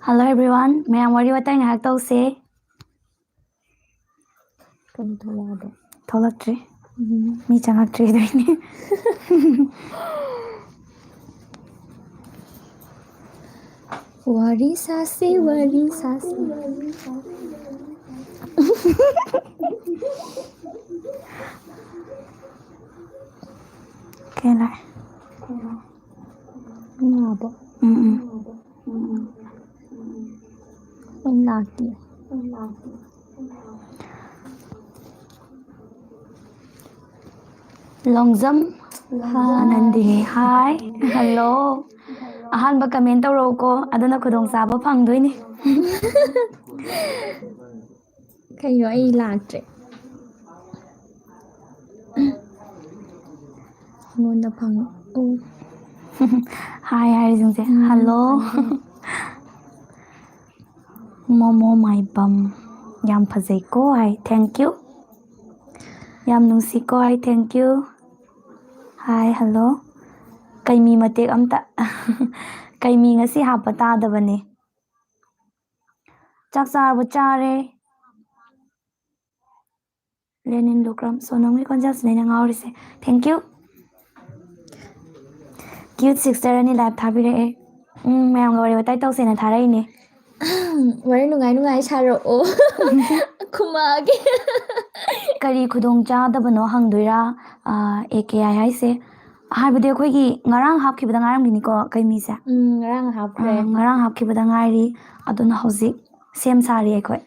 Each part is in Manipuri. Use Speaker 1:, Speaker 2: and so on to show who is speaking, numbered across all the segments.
Speaker 1: Hello everyone, mayam wari watai ngahak tause.
Speaker 2: Kami tholado.
Speaker 1: Tholaktre. Mi changaktre doini.
Speaker 2: Wari sasi.
Speaker 1: Kela.
Speaker 2: Ngabo. Ang laki.
Speaker 1: Longzam. Anandi. Hi. Hello. Ahanba comment tawro ko aduna khudong chaba phangdoini.
Speaker 2: Kayo ay laktre. Muna phang. Oh.
Speaker 1: Hi jingse. Hello. Momo my bum. Yam phajai ko ai. Thank you. Yam nungsi ko ai. Thank you. Hi, hello. Kaimi matek amta. Kaimi ngasi hapa tadabane. Chak charbo chare. Lenin Lokram. Sonam ki konjas lena ngaurise. Thank you. Cute sister ani live thabire. Mayam gawari watai tause na tharai ne.
Speaker 2: Wari nungai saro o. Kumage.
Speaker 1: Kari khudong chadabano hangdoira AKI haise. Haibade akhoi ngarang hapkhibada ngaramgini ko kaimi se.
Speaker 2: Ngarang hapkhre.
Speaker 1: Ngarang hapkhibada ngairi aduna hojik sem sari akhoi.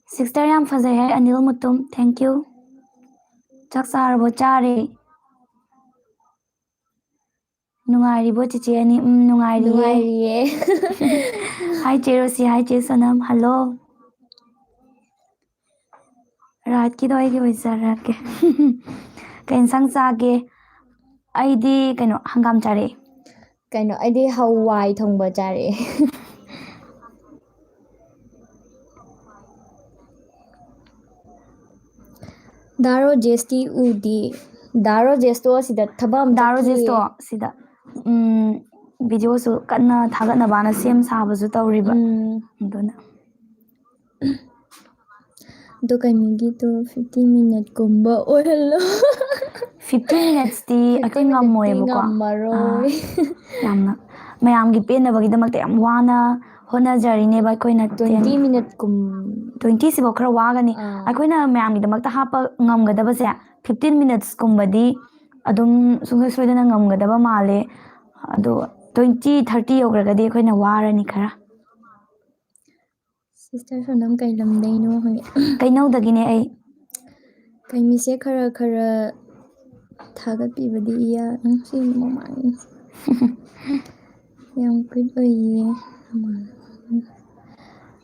Speaker 1: Sister yam phajai hai Anil Mutum. Thank you. Chak charbo chare. Nungairi bo chichi ani nungairi. Hi Cherosi, hi Che Sonam. Hello. Raat ki doi ki wajara ke. Kain sang sage. Aidi kaino hangam chare.
Speaker 2: Kaino aidi hawai thongba chare. Daro jesti udi. Daro jesto sida thabam
Speaker 1: Daro jesto sida. Video su kanna thagat na bana sem sabazu tawriba. Dona.
Speaker 2: Do kaimigi to 50 minute kumba oilo.
Speaker 1: 15 minutes ti akoy ngamoy ko. Yamna. Mayam gi pen na bagidamagta yam wana hona jari ne ba koina
Speaker 2: 20 minute kum
Speaker 1: 20 sibo khara wagani akoina mayam gi damakta hapa ngamgadaba se 15 minutes kumbadi adum sungai soidana ngamgadaba male ado 20-30 yogragadi akoina warani khara.
Speaker 2: Sister Sonam kai lamdai no hoy.
Speaker 1: Kainau dagine ai.
Speaker 2: Kaimi se khara thagat pibadi iya si mamai. Yang quit oye.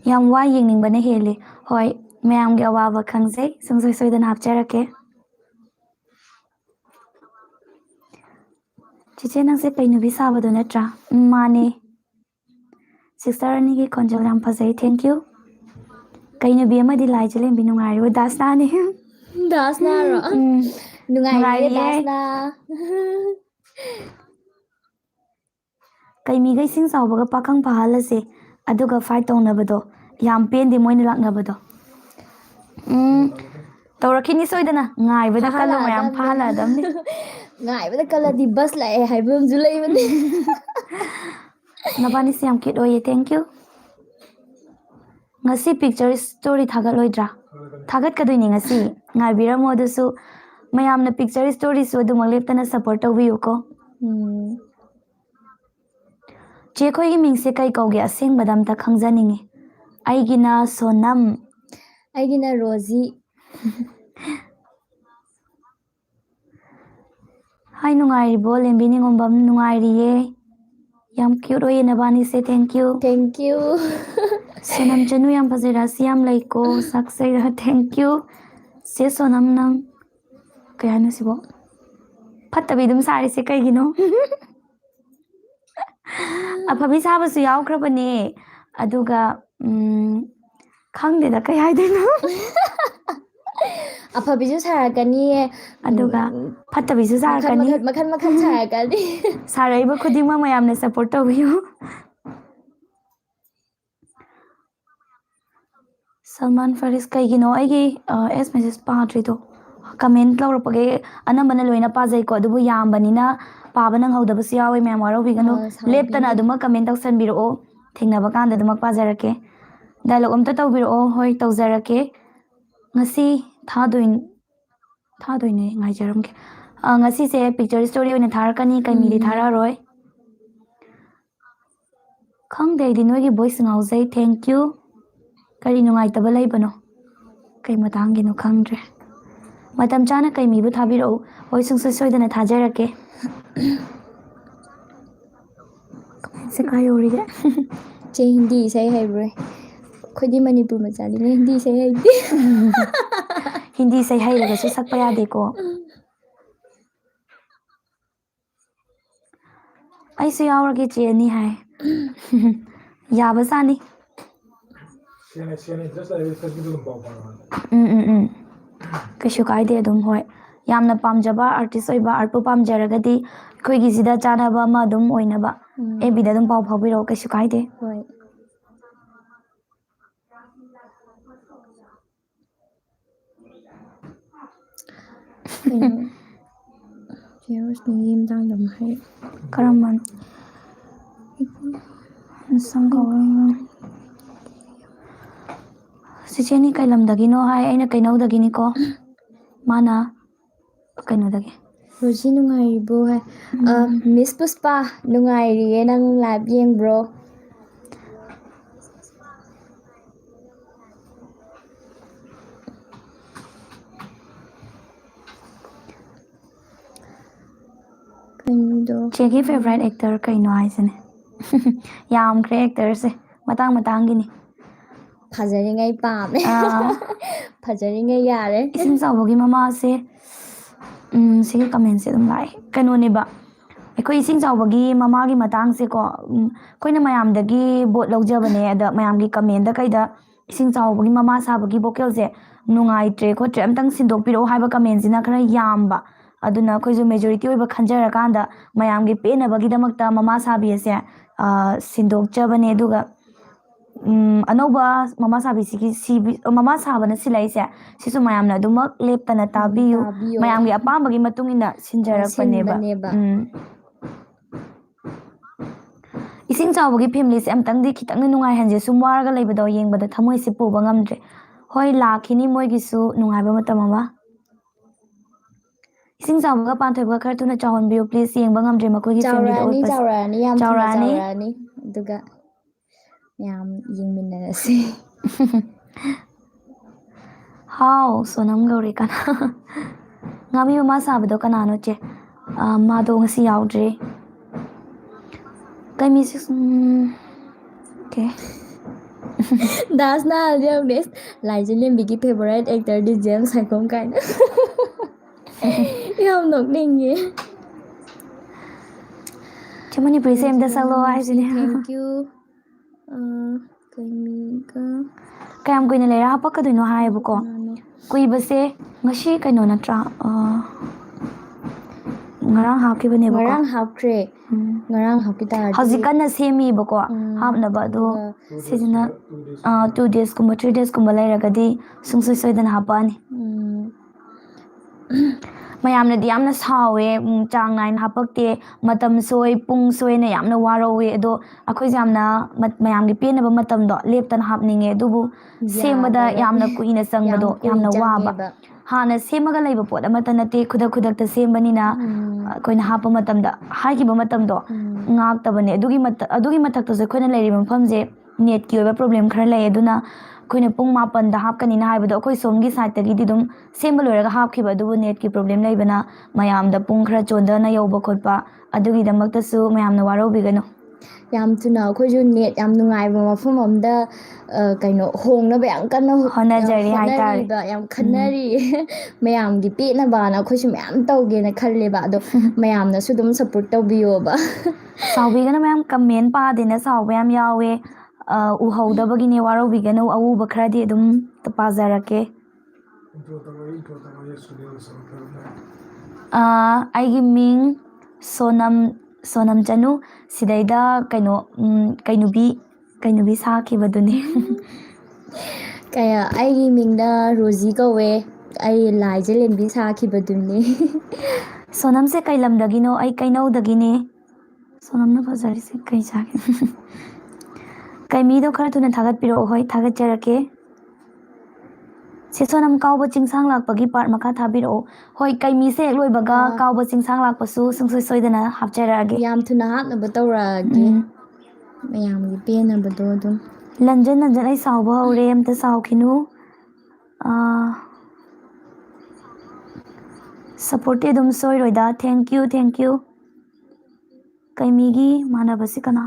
Speaker 1: Yam wa yengning bana hele. Hoy mayam gi awawa khangjai sungai soidana hapcharake. Chiche nang se painubi sabado natra. Mane. Sister ani ki konjal yam phajai. Thank you. Kainubi amadi lai chalen bi nungari wo dasna ni.
Speaker 2: Dasna ro. Nungai dasna.
Speaker 1: Kaimi gai sing saubaga pakang pahalase aduga fight tawnabado yam pen di moina laknabado. Tawrakini soidana ngaibada kallo mayam phala adamni.
Speaker 2: Ngaibada kaladi bus lae haibum julai bane.
Speaker 1: Nabani se yam cute oye. Thank you. Ngasi picture story thagat loidra. Thagat kadoini ngasi ngaibiramo adusu mayamna picture story su adu maleptana support tawbiyo ko. Che khoi gi mingse kai kauge aseng badam ta khangjaningi. Aigina Sonam.
Speaker 2: Aigina Rosie.
Speaker 1: Hi nungairi bo lembi ningombam nungairi ye. Yam cute oye nabani se thank you.
Speaker 2: Thank you.
Speaker 1: Sonam chanu yam phajera siam laiko saksai thank you. Se Sonam nang kayano sibo. Phattabi dum sari se kai gino. Aphabi sabasu yawkrabane aduga khangde da kai haideno.
Speaker 2: ꯑꯐꯕꯤꯁꯨ ꯁꯥꯔꯛꯀꯅꯤ
Speaker 1: ꯑꯗꯨꯒ ꯐꯠꯇꯕꯤꯁꯨ ꯁꯥꯔꯛꯀꯅꯤ
Speaker 2: ꯃꯈꯟ ꯁꯥꯔꯛꯀꯅꯤ
Speaker 1: ꯁꯥꯔꯛꯏꯕ ꯈꯨꯗꯤꯡꯃꯛ ꯃꯌꯥꯝꯅ ꯁꯞꯄꯣꯔꯠ ꯇꯧꯕꯤꯌꯨ ꯁꯜꯃꯥꯟ ꯐꯔꯤꯁ ꯀꯩꯒꯤꯅꯣ ꯑꯩꯒꯤ ꯑꯦꯁ ꯃꯦꯁꯦꯖ ꯄꯥꯗ꯭ꯔꯤꯗꯣ ꯀꯃꯦꯟ ꯇꯧꯔꯛꯄꯒꯤ ꯑꯅꯝꯕꯅ ꯂꯣꯏꯅ ꯄꯥꯖꯩꯀꯣ ꯑꯗꯨꯕꯨ ꯌꯥꯝꯕꯅꯤꯅ ꯄꯥꯕ ꯅꯪꯍꯧꯗꯕꯁꯨ ꯌꯥꯎꯋꯤ ꯃꯌꯥꯝ ꯋꯥꯔꯧꯕꯤꯒꯅꯨ ꯂꯦꯞꯇꯅ
Speaker 2: ꯁꯥꯎꯕꯤꯅꯤ
Speaker 1: ꯑꯗꯨꯃꯛ ꯀꯃꯦꯟ ꯇꯧꯁꯟꯕꯤꯔꯛꯑꯣ ꯊꯦꯡꯅꯕ ꯀꯥꯟꯗ ꯑꯗꯨꯃꯛ ꯄꯥꯖꯔꯛꯀꯦ ꯗꯥꯏꯂꯣꯛ ꯑꯝꯇ ꯇꯧꯕꯤꯔꯛꯑꯣ ꯍꯣꯏ ꯇꯧꯖꯔꯛꯀꯦ ꯉꯁꯤ ꯊꯥꯗꯣꯏꯅꯦ ꯉꯥꯏꯖꯔꯝꯒꯦ ꯉꯁꯤꯁꯦ ꯄꯤꯛꯆꯔ ꯁ꯭ꯇꯣꯔꯤ ꯑꯣꯏꯅ ꯊꯥꯔꯛꯀꯅꯤ ꯀꯩꯃꯤꯗꯤ ꯊꯥꯔꯛꯑꯔꯣꯏ ꯈꯪꯗꯦ ꯑꯩꯗꯤ ꯅꯣꯏꯒꯤ ꯚꯣꯏꯁ ꯉꯥꯎꯖꯩ ꯊꯦꯡꯀ꯭ꯌꯨ ꯀꯔꯤ ꯅꯨꯡꯉꯥꯏꯇꯕ ꯂꯩꯕꯅꯣ ꯀꯩ ꯃꯇꯥꯡꯒꯤꯅꯣ ꯈꯪꯗ꯭ꯔꯦ ꯃꯇꯝ ꯆꯥꯅ ꯀꯩꯃꯤꯕꯨ ꯊꯥꯕꯤꯔꯛꯎ ꯍꯣꯏ ꯁꯨꯡꯁꯣꯏ ꯁꯣꯏꯗꯅ ꯊꯥꯖꯔꯛꯀꯦ ꯀꯃꯦꯟꯁꯦ ꯀꯥꯏ ꯌꯧꯔꯤꯒꯦ
Speaker 2: ꯆꯦ ꯍꯤꯟꯗꯤ ꯏꯁꯩ ꯍꯩꯕ꯭ꯔꯣ ꯑꯩꯈꯣꯏꯗꯤ ꯃꯅꯤꯄꯨꯔ ꯃꯆꯥꯅꯤꯅ ꯍꯤꯟꯗꯤ ꯏꯁꯩ ꯍꯩꯇꯦ
Speaker 1: ꯍꯤꯟꯗꯤ ꯏꯁꯩ ꯍꯩꯔꯒꯁꯨ ꯁꯛꯄ ꯌꯥꯗꯦꯀꯣ ꯑꯩꯁꯨ ꯌꯥꯎꯔꯒꯦ ꯆꯦ ꯑꯅꯤ ꯍꯥꯏ ꯌꯥꯕꯖꯥꯠꯅꯤ ꯀꯩꯁꯨ ꯀꯥꯏꯗꯦ ꯑꯗꯨꯝ ꯍꯣꯏ ꯌꯥꯝꯅ ꯄꯥꯝꯖꯕ ꯑꯥꯔꯇꯤꯁ ꯑꯣꯏꯕ ꯑꯥꯔꯠꯄꯨ ꯄꯥꯝꯖꯔꯒꯗꯤ ꯑꯩꯈꯣꯏꯒꯤꯁꯤꯗ ꯆꯥꯅꯕ ꯑꯃ ꯑꯗꯨꯝ ꯑꯣꯏꯅꯕ ꯑꯦꯐꯕꯤꯗ ꯑꯗꯨꯝ ꯄꯥꯎ ꯐꯥꯎꯕꯤꯔꯛꯑꯣ ꯀꯩꯁꯨ ꯀꯥꯏꯗꯦ
Speaker 2: ꯍꯣꯏ ꯀꯩꯅꯣ ꯆꯦ ꯔꯣꯁꯅꯤꯒꯤ ꯃꯇꯥꯡꯗ ꯑꯃ ꯍꯥꯏꯔꯛꯑꯣ
Speaker 1: ꯀꯔꯝꯕꯅꯣ ꯆꯤꯆꯦꯅꯤ ꯀꯩ ꯂꯝꯗꯒꯤꯅꯣ ꯍꯥꯏ ꯑꯩꯅ ꯀꯩꯅꯧꯗꯒꯤꯅꯤꯀꯣ ꯃꯥꯅ ꯀꯩꯅꯣꯗꯒꯤ
Speaker 2: ꯔꯣꯖꯤ ꯅꯨꯡꯉꯥꯏꯔꯤꯕꯣ ꯍꯥꯏ ꯃꯤꯁ ꯄꯨꯁꯄꯥ ꯅꯨꯡꯉꯥꯏꯔꯤꯌꯦ ꯅꯪ ꯂꯥꯏꯚ ꯌꯦꯡꯕ꯭ꯔꯣ ꯀꯩꯅꯣꯗꯣ
Speaker 1: ꯆꯦꯒꯤ ꯐꯦꯚꯣꯔꯥꯏꯠ ꯑꯦꯛꯇꯔ ꯀꯩꯅꯣ ꯍꯥꯏꯁꯤꯅꯦ ꯌꯥꯝꯈ꯭ꯔꯦ ꯑꯦꯛꯇꯔꯁꯦ ꯃꯇꯥꯡ ꯃꯇꯥꯡꯒꯤꯅꯤ
Speaker 2: ꯐꯖꯔꯤꯉꯩ ꯄꯥꯝꯃꯦ ꯐꯖꯔꯤꯉꯩ ꯌꯥꯔꯦ
Speaker 1: ꯏꯁꯤꯡ ꯆꯥꯎꯕꯒꯤ ꯃꯃꯥꯁꯦ ꯁꯤꯒꯤ ꯀꯃꯦꯟꯁꯦ ꯑꯗꯨꯝ ꯂꯥꯛꯑꯦ ꯀꯩꯅꯣꯅꯦꯕ ꯑꯩꯈꯣꯏ ꯏꯁꯤꯡ ꯆꯥꯎꯕꯒꯤ ꯃꯃꯥꯒꯤ ꯃꯇꯥꯡꯁꯦꯀꯣ ꯑꯩꯈꯣꯏꯅ ꯃꯌꯥꯝꯗꯒꯤ ꯕꯣꯠ ꯂꯧꯖꯕꯅꯦ ꯑꯗ ꯃꯌꯥꯝꯒꯤ ꯀꯃꯦꯟꯗ ꯀꯩꯗ ꯏꯁꯤꯡ ꯆꯥꯎꯕꯒꯤ ꯃꯃꯥ ꯁꯥꯕꯒꯤ ꯚꯣꯀꯦꯜꯁꯦ ꯅꯨꯡꯉꯥꯏꯇ꯭ꯔꯦ ꯈꯣꯠꯇ꯭ꯔꯦ ꯑꯝꯇꯪ ꯁꯤꯟꯗꯣꯛꯄꯤꯔꯛꯑꯣ ꯍꯥꯏꯕ ꯀꯃꯦꯟꯁꯤꯅ ꯈꯔ ꯌꯥꯝꯕ ꯑꯗꯨꯅ ꯑꯩꯈꯣꯏꯁꯨ ꯃꯦꯖꯣꯔꯤꯇꯤ ꯑꯣꯏꯕ ꯈꯟꯖꯔꯀꯥꯟꯗ ꯃꯌꯥꯝꯒꯤ ꯄꯦꯟꯅꯕꯒꯤꯗꯃꯛꯇ ꯃꯃꯥ ꯁꯥꯕꯤ ꯑꯁꯦ ꯁꯤꯟꯗꯣꯛꯆꯕꯅꯦ ꯑꯗꯨꯒ ꯑꯅꯧꯕ ꯃꯃꯥ ꯁꯥꯕꯤꯁꯤꯒꯤ ꯃꯃꯥ ꯁꯥꯕꯅ ꯁꯤꯜꯂꯛꯏꯁꯦ ꯁꯤꯁꯨ ꯃꯌꯥꯝꯅ ꯑꯗꯨꯃꯛ ꯂꯦꯞꯇꯅ ꯇꯥꯕꯤꯌꯨ
Speaker 2: ꯇꯥꯕꯤꯌꯣ
Speaker 1: ꯃꯌꯥꯝꯒꯤ ꯑꯄꯥꯝꯕꯒꯤ ꯃꯇꯨꯡ ꯏꯟꯅ ꯁꯤꯟꯖꯔꯛꯄꯅꯦꯕ
Speaker 2: ꯁꯤꯟꯕꯅꯦꯕ
Speaker 1: ꯏꯁꯤꯡ ꯆꯥꯎꯕꯒꯤ ꯐꯦꯃꯤꯂꯤꯁꯦ ꯑꯝꯇꯪꯗꯤ ꯈꯤꯇꯪꯗꯤ ꯅꯨꯡꯉꯥꯏꯍꯟꯁꯦ ꯁꯨꯝ ꯋꯥꯔꯒ ꯂꯩꯕꯗꯣ ꯌꯦꯡꯕꯗ ꯊꯃꯣꯏꯁꯦ ꯄꯨꯕ ꯉꯝꯗ꯭ꯔꯦ ꯍꯣꯏ ꯂꯥꯛꯈꯤꯅꯤ ꯃꯣꯏꯒꯤꯁꯨ ꯅꯨꯡꯉꯥꯏꯕ ꯃꯇꯝ ꯑꯃ ꯏꯁꯤꯡ ꯆꯥꯎꯕꯒ ꯄꯥꯟꯊꯣꯏꯕꯒ ꯈꯔ ꯊꯨꯅ ꯆꯥꯎꯍꯟꯕꯤꯌꯨ ꯄ꯭ꯂꯤꯖ ꯌꯦꯡꯕ ꯉꯝꯗ꯭ꯔꯦ ꯃꯈꯣꯏꯒꯤ ꯐꯦꯃꯤꯂꯤꯗ ꯎꯠꯄꯁꯦ
Speaker 2: ꯆꯥꯎꯔꯛꯑꯅꯤ ꯌꯥꯝ ꯊꯨꯅ
Speaker 1: ꯆꯥꯎꯔꯛꯑꯅꯤ
Speaker 2: ꯑꯗꯨꯒ ꯃꯌꯥꯝ ꯌꯦꯡꯃꯤꯟꯅꯔꯁꯤ
Speaker 1: ꯍꯥꯎ ꯁꯣꯅꯝ ꯒꯧꯔꯤ ꯀꯅꯥ ꯉꯥꯃꯤ ꯃꯃꯥ ꯁꯥꯕꯗꯣ ꯀꯅꯥꯅꯣ ꯆꯦ ꯃꯥꯗꯣ ꯉꯁꯤ ꯌꯥꯎꯗ꯭ꯔꯤ ꯀꯩꯃꯤꯁꯤ ꯑꯣꯀꯦ
Speaker 2: ꯗꯥꯁꯅ ꯍꯧꯖꯤꯛ ꯂꯥꯏꯖꯂꯦꯝꯕꯤꯒꯤ ꯐꯦꯚꯣꯔꯥꯏꯠ ꯑꯦꯛꯇꯔꯗꯤ ꯖꯦꯝꯁ ꯁꯥꯏꯈꯣꯝ ꯀꯥꯏꯅ ꯌꯥꯝ ꯅꯣꯛꯅꯤꯡꯉꯦ
Speaker 1: ꯆꯦ ꯃꯅꯤꯄꯨꯔꯤꯁꯦ ꯑꯝꯇ ꯁꯛꯂꯣ ꯍꯥꯏꯁꯤꯅꯦ
Speaker 2: ꯊꯦꯡꯀ꯭ꯌꯨ ꯀꯩꯃꯤꯒ
Speaker 1: ꯀꯌꯥꯝ ꯀꯨꯏꯅ ꯂꯩꯔ ꯍꯥꯄꯛꯀꯗꯣꯏꯅꯣ ꯍꯥꯏꯌꯦꯕꯀꯣ
Speaker 2: ꯀꯅꯥꯅꯣ
Speaker 1: ꯀꯨꯏꯕꯁꯦ ꯉꯁꯤ ꯀꯩꯅꯣ ꯅꯠꯇ꯭ꯔꯥ ꯉꯔꯥꯡ ꯍꯥꯞꯈꯤꯕꯅꯦꯕꯀꯣ
Speaker 2: ꯉꯔꯥꯡ ꯍꯥꯞꯈ꯭ꯔꯦ ꯉꯔꯥꯡ ꯍꯥꯞꯈꯤ ꯇꯥꯔꯗꯤ
Speaker 1: ꯍꯧꯖꯤꯛ ꯀꯟꯅ ꯁꯦꯝꯃꯤꯕꯀꯣ ꯍꯥꯞꯅꯕ ꯑꯗꯣ
Speaker 2: ꯑꯗꯨꯒ
Speaker 1: ꯁꯤꯁꯤꯅ 2 days 3 days ꯂꯩꯔꯒꯗꯤ ꯁꯨꯡꯁꯣꯏ ꯁꯣꯏꯗꯅ ꯍꯥꯞꯄꯛꯑꯅꯤ ꯃꯌꯥꯝꯅꯗꯤ ꯌꯥꯝꯅ ꯁꯥꯎꯋꯦ ꯆꯥꯡ ナꯏꯅ ꯍꯥꯄꯛꯇꯦ ꯃꯇꯝ ꯁꯣꯏ ꯄꯨꯡ ꯁꯣꯏꯅ ꯌꯥꯝꯅ ꯋꯥꯔꯧꯋꯦ ꯑꯗꯣ ꯑꯩꯈꯣꯏꯁꯦ ꯌꯥꯝꯅ ꯃꯌꯥꯝꯒꯤ ꯄꯦꯟꯅꯕ ꯃꯇꯝꯗꯣ ꯂꯦꯞꯇꯅ ꯍꯥꯞꯅꯤꯡꯉꯦ ꯑꯗꯨꯕꯨ ꯁꯦꯝꯕꯗ
Speaker 2: ꯌꯥꯗꯕꯅꯤ
Speaker 1: ꯌꯥꯝꯅ ꯀꯨꯏꯅ
Speaker 2: ꯌꯥꯝ
Speaker 1: ꯆꯪꯕꯗꯣ
Speaker 2: ꯀꯨꯏ
Speaker 1: ꯌꯥꯝꯅ ꯋꯥꯕ
Speaker 2: ꯆꯪꯉꯦꯕ
Speaker 1: ꯍꯥꯟꯅ ꯁꯦꯝꯃꯒ ꯂꯩꯕ ꯄꯣꯠ ꯑꯃꯠꯇ ꯅꯠꯇꯦ ꯈꯨꯗꯛꯇ ꯁꯦꯝꯕꯅꯤꯅ ꯑꯩꯈꯣꯏꯅ ꯍꯥꯞꯄ ꯃꯇꯝꯗ ꯍꯥꯏꯈꯤꯕ ꯃꯇꯝꯗꯣ ꯉꯥꯛꯇꯕꯅꯦ ꯑꯗꯨꯒꯤ ꯃꯊꯛꯇꯁꯨ ꯑꯩꯈꯣꯏꯅ ꯂꯩꯔꯤꯕ ꯃꯐꯝꯁꯦ ꯅꯦꯠꯀꯤ ꯑꯣꯏꯕ ꯄ꯭ꯔꯣꯕ꯭ꯂꯦꯝ ꯈꯔ ꯂꯩ ꯑꯗꯨꯅ ꯑꯩꯈꯣꯏꯅ ꯄꯨꯡ 7ꯗ ꯍꯥꯞꯀꯅꯤꯅ ꯍꯥꯏꯕꯗꯣ ꯑꯩꯈꯣꯏ ꯁꯣꯝꯒꯤ ꯁꯥꯏꯠꯇꯒꯤꯗꯤ ꯑꯗꯨꯝ ꯁꯦꯝꯕ ꯂꯣꯏꯔꯒ ꯍꯥꯞꯈꯤꯕ ꯑꯗꯨꯕꯨ ꯅꯦꯠꯀꯤ ꯄ꯭ꯔꯣꯕ꯭ꯂꯦꯝ ꯂꯩꯕꯅ ꯃꯌꯥꯝꯗ ꯄꯨꯡ ꯈꯔ ꯆꯣꯟꯊꯅ ꯌꯧꯕ ꯈꯣꯠꯄ ꯑꯗꯨꯒꯤꯗꯃꯛꯇꯁꯨ ꯃꯌꯥꯝꯅ ꯋꯥꯔꯧꯕꯤꯒꯅꯨ
Speaker 2: ꯌꯥꯝ ꯊꯨꯅ ꯑꯩꯈꯣꯏꯁꯨ ꯅꯦꯠ ꯌꯥꯝ ꯅꯨꯡꯉꯥꯏꯕ ꯃꯐꯝ ꯑꯃꯗ ꯀꯩꯅꯣ ꯍꯣꯡꯅꯕ ꯌꯥꯝ ꯀꯟꯅ
Speaker 1: ꯍꯣꯠꯅꯖꯔꯤ ꯍꯥꯏꯇꯥꯔꯦ
Speaker 2: ꯍꯣꯠꯅꯔꯤꯕ ꯌꯥꯝ ꯈꯟꯅꯔꯤꯌꯦ ꯃꯌꯥꯝꯒꯤ ꯄꯦꯠꯅꯕꯅ ꯑꯩꯈꯣꯏꯁꯨ ꯃꯌꯥꯝ ꯇꯧꯒꯦꯅ ꯈꯜꯂꯦꯕ ꯑꯗꯣ ꯃꯌꯥꯝꯅꯁꯨ ꯑꯗꯨꯝ ꯁꯞꯄꯣꯔꯠ ꯇꯧꯕꯤꯌꯣꯕ
Speaker 1: ꯁꯥꯎꯕꯤꯒꯅꯨ ꯃꯌꯥꯝ ꯀꯃꯦꯟ ꯄꯥꯗꯦꯅ ꯁꯥꯎꯕ ꯌꯥꯝ ꯌꯥꯎꯋꯦ ꯎꯍꯧꯗꯕꯒꯤꯅꯦ ꯋꯥꯔꯧꯕꯤꯒꯅꯨ ꯑꯎꯕ ꯈꯔꯗꯤ ꯑꯗꯨꯝ ꯄꯥꯖꯔꯛꯀꯦ ꯑꯩꯒꯤ ꯃꯤꯡ ꯁꯣꯅꯝ ꯆꯅꯨ ꯁꯤꯗꯩꯗ ꯀꯩꯅꯨꯕꯤ ꯁꯥꯈꯤꯕꯗꯨꯅꯤ
Speaker 2: ꯑꯩꯒꯤ ꯃꯤꯡꯅ ꯔꯣꯖꯤ ꯀꯧꯋꯦ ꯑꯩ ꯂꯥꯏꯖ ꯂꯦꯝꯕꯤ ꯁꯥꯈꯤꯕꯗꯨꯅꯤ
Speaker 1: ꯁꯣꯅꯝꯁꯦ ꯀꯩ ꯂꯝꯗꯒꯤꯅꯣ ꯑꯩ ꯀꯩꯅꯧꯗꯒꯤꯅꯦ ꯁꯣꯅꯝꯅ ꯐꯖꯔꯤꯁꯦ ꯀꯩ ꯁꯥꯒꯦ ꯀꯩ ꯃꯤꯗꯣ ꯈꯔ ꯊꯨꯅ ꯊꯥꯒꯠꯄꯤꯔꯛꯑꯣ ꯍꯣꯏ ꯊꯥꯒꯠꯆꯔꯛꯀꯦ ꯁꯤ ꯁꯣꯅꯝ ꯀꯥꯎꯕ ꯆꯤꯡꯁꯥꯡ ꯂꯥꯛꯄꯒꯤ ꯄꯥꯔꯠ ꯃꯈꯥ ꯊꯥꯕꯤꯔꯛꯑꯣ ꯍꯣꯏ ꯀꯩ ꯃꯤꯁꯦ ꯍꯦꯛ ꯂꯣꯏꯕꯒ ꯀꯥꯎꯕ ꯆꯤꯡꯁꯥꯡ ꯂꯥꯛꯄꯁꯨ ꯁꯨꯡꯁꯣꯏ ꯁꯣꯏꯗꯅ ꯍꯥꯞꯆꯔꯛꯑꯒꯦ
Speaker 2: ꯌꯥꯝ ꯊꯨꯅ ꯍꯥꯞꯅꯕ ꯇꯧꯔꯛꯑꯒꯦ ꯃꯌꯥꯝꯒꯤ ꯄꯦꯟꯅꯕꯗꯣ ꯑꯗꯨꯝ
Speaker 1: ꯂꯟꯖꯟ ꯑꯩ ꯁꯥꯎꯕ ꯍꯧꯔꯦ ꯑꯝꯇ ꯁꯥꯎꯈꯤꯅꯨ ꯁꯞꯄꯣꯔꯠꯇꯤ ꯑꯗꯨꯝ ꯁꯣꯏꯔꯣꯏꯗ ꯊꯦꯡꯛ ꯌꯨ ꯀꯩꯃꯤꯒꯤ ꯃꯥꯟꯅꯕꯁꯤ ꯀꯅꯥ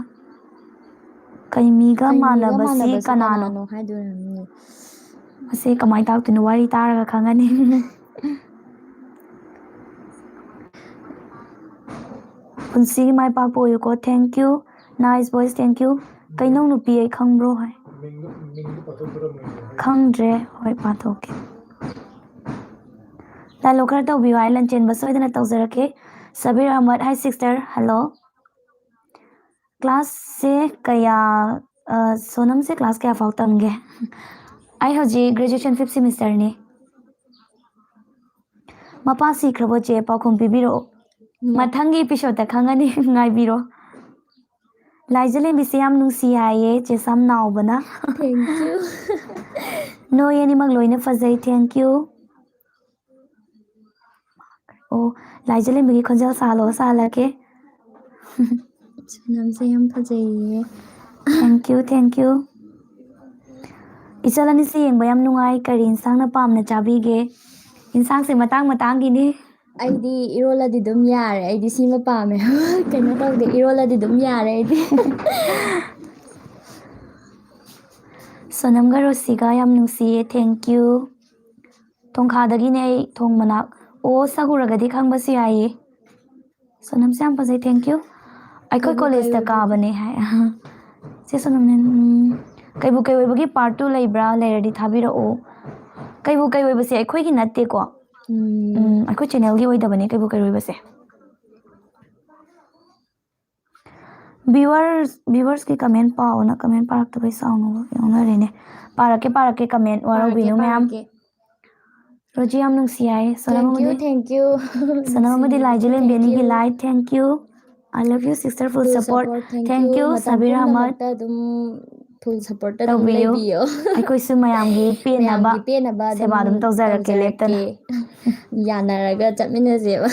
Speaker 1: ꯀꯩꯃꯤꯒ ꯃꯥꯟꯅꯕꯁꯤ ꯀꯅꯥꯅꯣ
Speaker 2: ꯍꯥꯏꯗꯣꯏꯔꯝꯅꯤ
Speaker 1: ꯃꯁꯤ ꯀꯃꯥꯏꯅ ꯇꯥꯛꯇꯣꯏꯅꯣ ꯋꯥꯔꯤ ꯇꯥꯔꯒ ꯈꯪꯉꯅꯤ ꯄꯨꯟꯁꯤꯒꯤ ꯃꯥꯏ ꯄꯥꯛꯄ ꯑꯣꯏꯌꯨꯀꯣ thank you nice voice thank you ꯀꯩꯅꯧ ꯅꯨꯄꯤ ꯑꯩ ꯈꯪꯕ꯭ꯔꯣ ꯍꯥꯏ ꯈꯪꯗ꯭ꯔꯦ ꯍꯣꯏ ꯄꯥꯊꯣꯛꯀꯦ ꯗꯥꯏꯂꯣꯛ ꯈꯔ ꯇꯧꯕꯤꯌꯨ ꯍꯥꯏ ꯂꯟꯆꯦꯟꯕ ꯁꯣꯏꯗꯅ ꯇꯧꯖꯔꯛꯀꯦ ꯁꯕꯤꯔ ꯑꯍꯃꯗ ꯍꯥꯏ ꯁꯤꯁꯇꯔ ꯍꯜꯂꯣ ꯀ꯭ꯂꯥꯁꯁꯦ ꯁꯣꯅꯝꯁꯦ ꯀ꯭ꯂꯥꯁ ꯀꯌꯥ ꯐꯥꯎ ꯇꯝꯒꯦ ꯑꯩ ꯍꯧꯖꯤꯛ ꯒ꯭ꯔꯦꯖꯨꯑꯦꯁꯟ 5th ꯁꯦꯃꯤꯁꯇꯔꯅꯤ ꯃꯄꯥ ꯁꯤꯈ꯭ꯔꯕꯣ ꯆꯦ ꯄꯥꯎꯈꯨꯝ ꯄꯤꯕꯤꯔꯛꯑꯣ ꯃꯊꯪꯒꯤ ꯑꯦꯄꯤꯁꯣꯗꯇ ꯈꯪꯉꯅꯤ ꯉꯥꯏꯕꯤꯔꯣ ꯂꯥꯏꯖꯂꯦꯝꯕꯤꯁꯦ ꯌꯥꯝ ꯅꯨꯡꯁꯤ ꯍꯥꯏꯌꯦ ꯆꯦꯁꯥꯝ ꯅꯥꯎꯕꯅ
Speaker 2: ꯊꯦꯡꯛ ꯌꯨ
Speaker 1: ꯅꯣꯏ ꯑꯅꯤꯃꯛ ꯂꯣꯏꯅ ꯐꯖꯩ ꯊꯦꯡꯛ ꯌꯨ ꯑꯣ ꯂꯥꯏꯖꯂꯦꯝꯕꯤꯒꯤ ꯈꯣꯟꯖꯦꯜ ꯁꯥꯍꯜꯂꯒꯦ
Speaker 2: ꯁꯣꯅꯝꯁꯦ ꯌꯥꯝ ꯐꯖꯩꯌꯦ
Speaker 1: ꯊꯦꯡꯛ ꯌꯨ ꯏꯆꯜ ꯑꯅꯤꯁꯦ ꯌꯦꯡꯕ ꯌꯥꯝ ꯅꯨꯡꯉꯥꯏ ꯀꯔꯤ ꯏꯟꯁꯥꯡꯅ ꯄꯥꯝꯅ ꯆꯥꯕꯤꯒꯦ ꯏꯟꯁꯥꯡꯁꯦ ꯃꯇꯥꯡ ꯃꯇꯥꯡꯒꯤꯅꯤ
Speaker 2: ꯑꯩꯗꯤ ꯏꯔꯣꯜꯂꯗꯤ ꯑꯗꯨꯝ ꯌꯥꯔꯦ ꯑꯩꯗꯤ ꯁꯤꯃ ꯄꯥꯝꯃꯦ ꯀꯩꯅꯣ ꯇꯧꯗꯦ ꯏꯔꯣꯜꯂꯗꯤ ꯑꯗꯨꯝ ꯌꯥꯔꯦ ꯑꯩꯗꯤ
Speaker 1: ꯁꯣꯅꯝꯒ ꯔꯣꯁꯤꯒ ꯌꯥꯝ ꯅꯨꯡꯁꯤꯌꯦ ꯊꯦꯡꯛ ꯌꯨ ꯊꯣꯡꯈꯥꯗꯒꯤꯅꯦ ꯑꯩ ꯊꯣꯡ ꯃꯅꯥꯛ ꯁꯛ ꯎꯔꯒꯗꯤ ꯈꯪꯕꯁꯨ ꯌꯥꯏꯌꯦ ꯁꯣꯅꯝꯁꯦ ꯌꯥꯝ ꯐꯖꯩ ꯊꯦꯡꯛ ꯌꯨ ꯑꯩꯈꯣꯏ
Speaker 2: ꯀꯩꯕꯨ ꯀꯩ
Speaker 1: ꯀꯣꯂꯦꯖꯇ
Speaker 2: ꯑꯣꯏꯕꯒꯤ
Speaker 1: ꯀꯥꯕꯅꯦ ꯍꯥꯏ ꯁꯤ ꯁꯣꯅꯝꯅꯦ ꯀꯩꯕꯨ ꯀꯩ ꯑꯣꯏꯕꯒꯤ ꯄꯥꯔꯠ 2 ꯂꯩꯕ꯭ꯔꯥ ꯂꯩꯔꯗꯤ ꯊꯥꯕꯤꯔꯛꯑꯣ ꯀꯩꯕꯨ ꯀꯩ ꯑꯣꯏꯕꯁꯦ ꯑꯩꯈꯣꯏꯒꯤ ꯅꯠꯇꯦꯀꯣ ꯑꯩꯈꯣꯏ ꯆꯦꯅꯦꯜꯒꯤ ꯑꯣꯏꯗꯕꯅꯦ ꯀꯩꯕꯨ ꯀꯩ ꯑꯣꯏꯕꯁꯦ ꯚ꯭ꯌꯨꯋꯔꯁꯀꯤ ꯀꯃꯦꯟ ꯄꯥꯎꯅ ꯀꯃꯦꯟ ꯄꯥꯔꯛꯇꯕꯩ ꯁꯥꯎꯅꯕ ꯌꯥꯎꯅꯔꯦꯅꯦ ꯄꯥꯔꯛꯀꯦ ꯀꯃꯦꯟ ꯋꯥꯔꯧꯕꯤꯅꯨ ꯃꯌꯥꯝ
Speaker 2: ꯄꯥꯔꯛꯀꯦ
Speaker 1: ꯔꯣꯖꯤ ꯌꯥꯝ ꯅꯨꯡꯁꯤ ꯌꯥꯏ
Speaker 2: ꯊꯦꯡꯛ ꯌꯨ
Speaker 1: ꯁꯣꯅꯝ ꯑꯃꯗꯤ ꯂꯥꯏꯖꯂꯦꯝꯕꯤ
Speaker 2: ꯊꯦꯡꯛ ꯌꯨ
Speaker 1: ꯑꯅꯤꯒꯤ ꯂꯥꯏ thank you I love you sister full support thank you
Speaker 2: ꯃꯇꯝ
Speaker 1: ꯁꯕꯤꯔ ꯑꯍꯃꯠ
Speaker 2: ꯄꯨꯝꯅꯃꯛꯇ ꯑꯗꯨꯝ ꯐꯨꯜ ꯁꯞꯄꯣꯔꯠꯇ ꯑꯗꯨꯝ
Speaker 1: ꯇꯧꯕꯤꯌꯨ
Speaker 2: ꯂꯩꯕꯤꯌꯣ
Speaker 1: ꯑꯩꯈꯣꯏꯁꯨ ꯃꯌꯥꯝꯒꯤ ꯄꯦꯟꯅꯕ
Speaker 2: ꯃꯌꯥꯝꯒꯤ ꯄꯦꯟꯅꯕ
Speaker 1: ꯁꯦꯕꯥ ꯑꯗꯨꯝ ꯇꯧꯖꯔꯛꯀꯦ ꯂꯦꯞꯇꯅ
Speaker 2: ꯌꯥꯅꯔꯒ ꯆꯠꯃꯤꯟꯅꯁꯦꯕ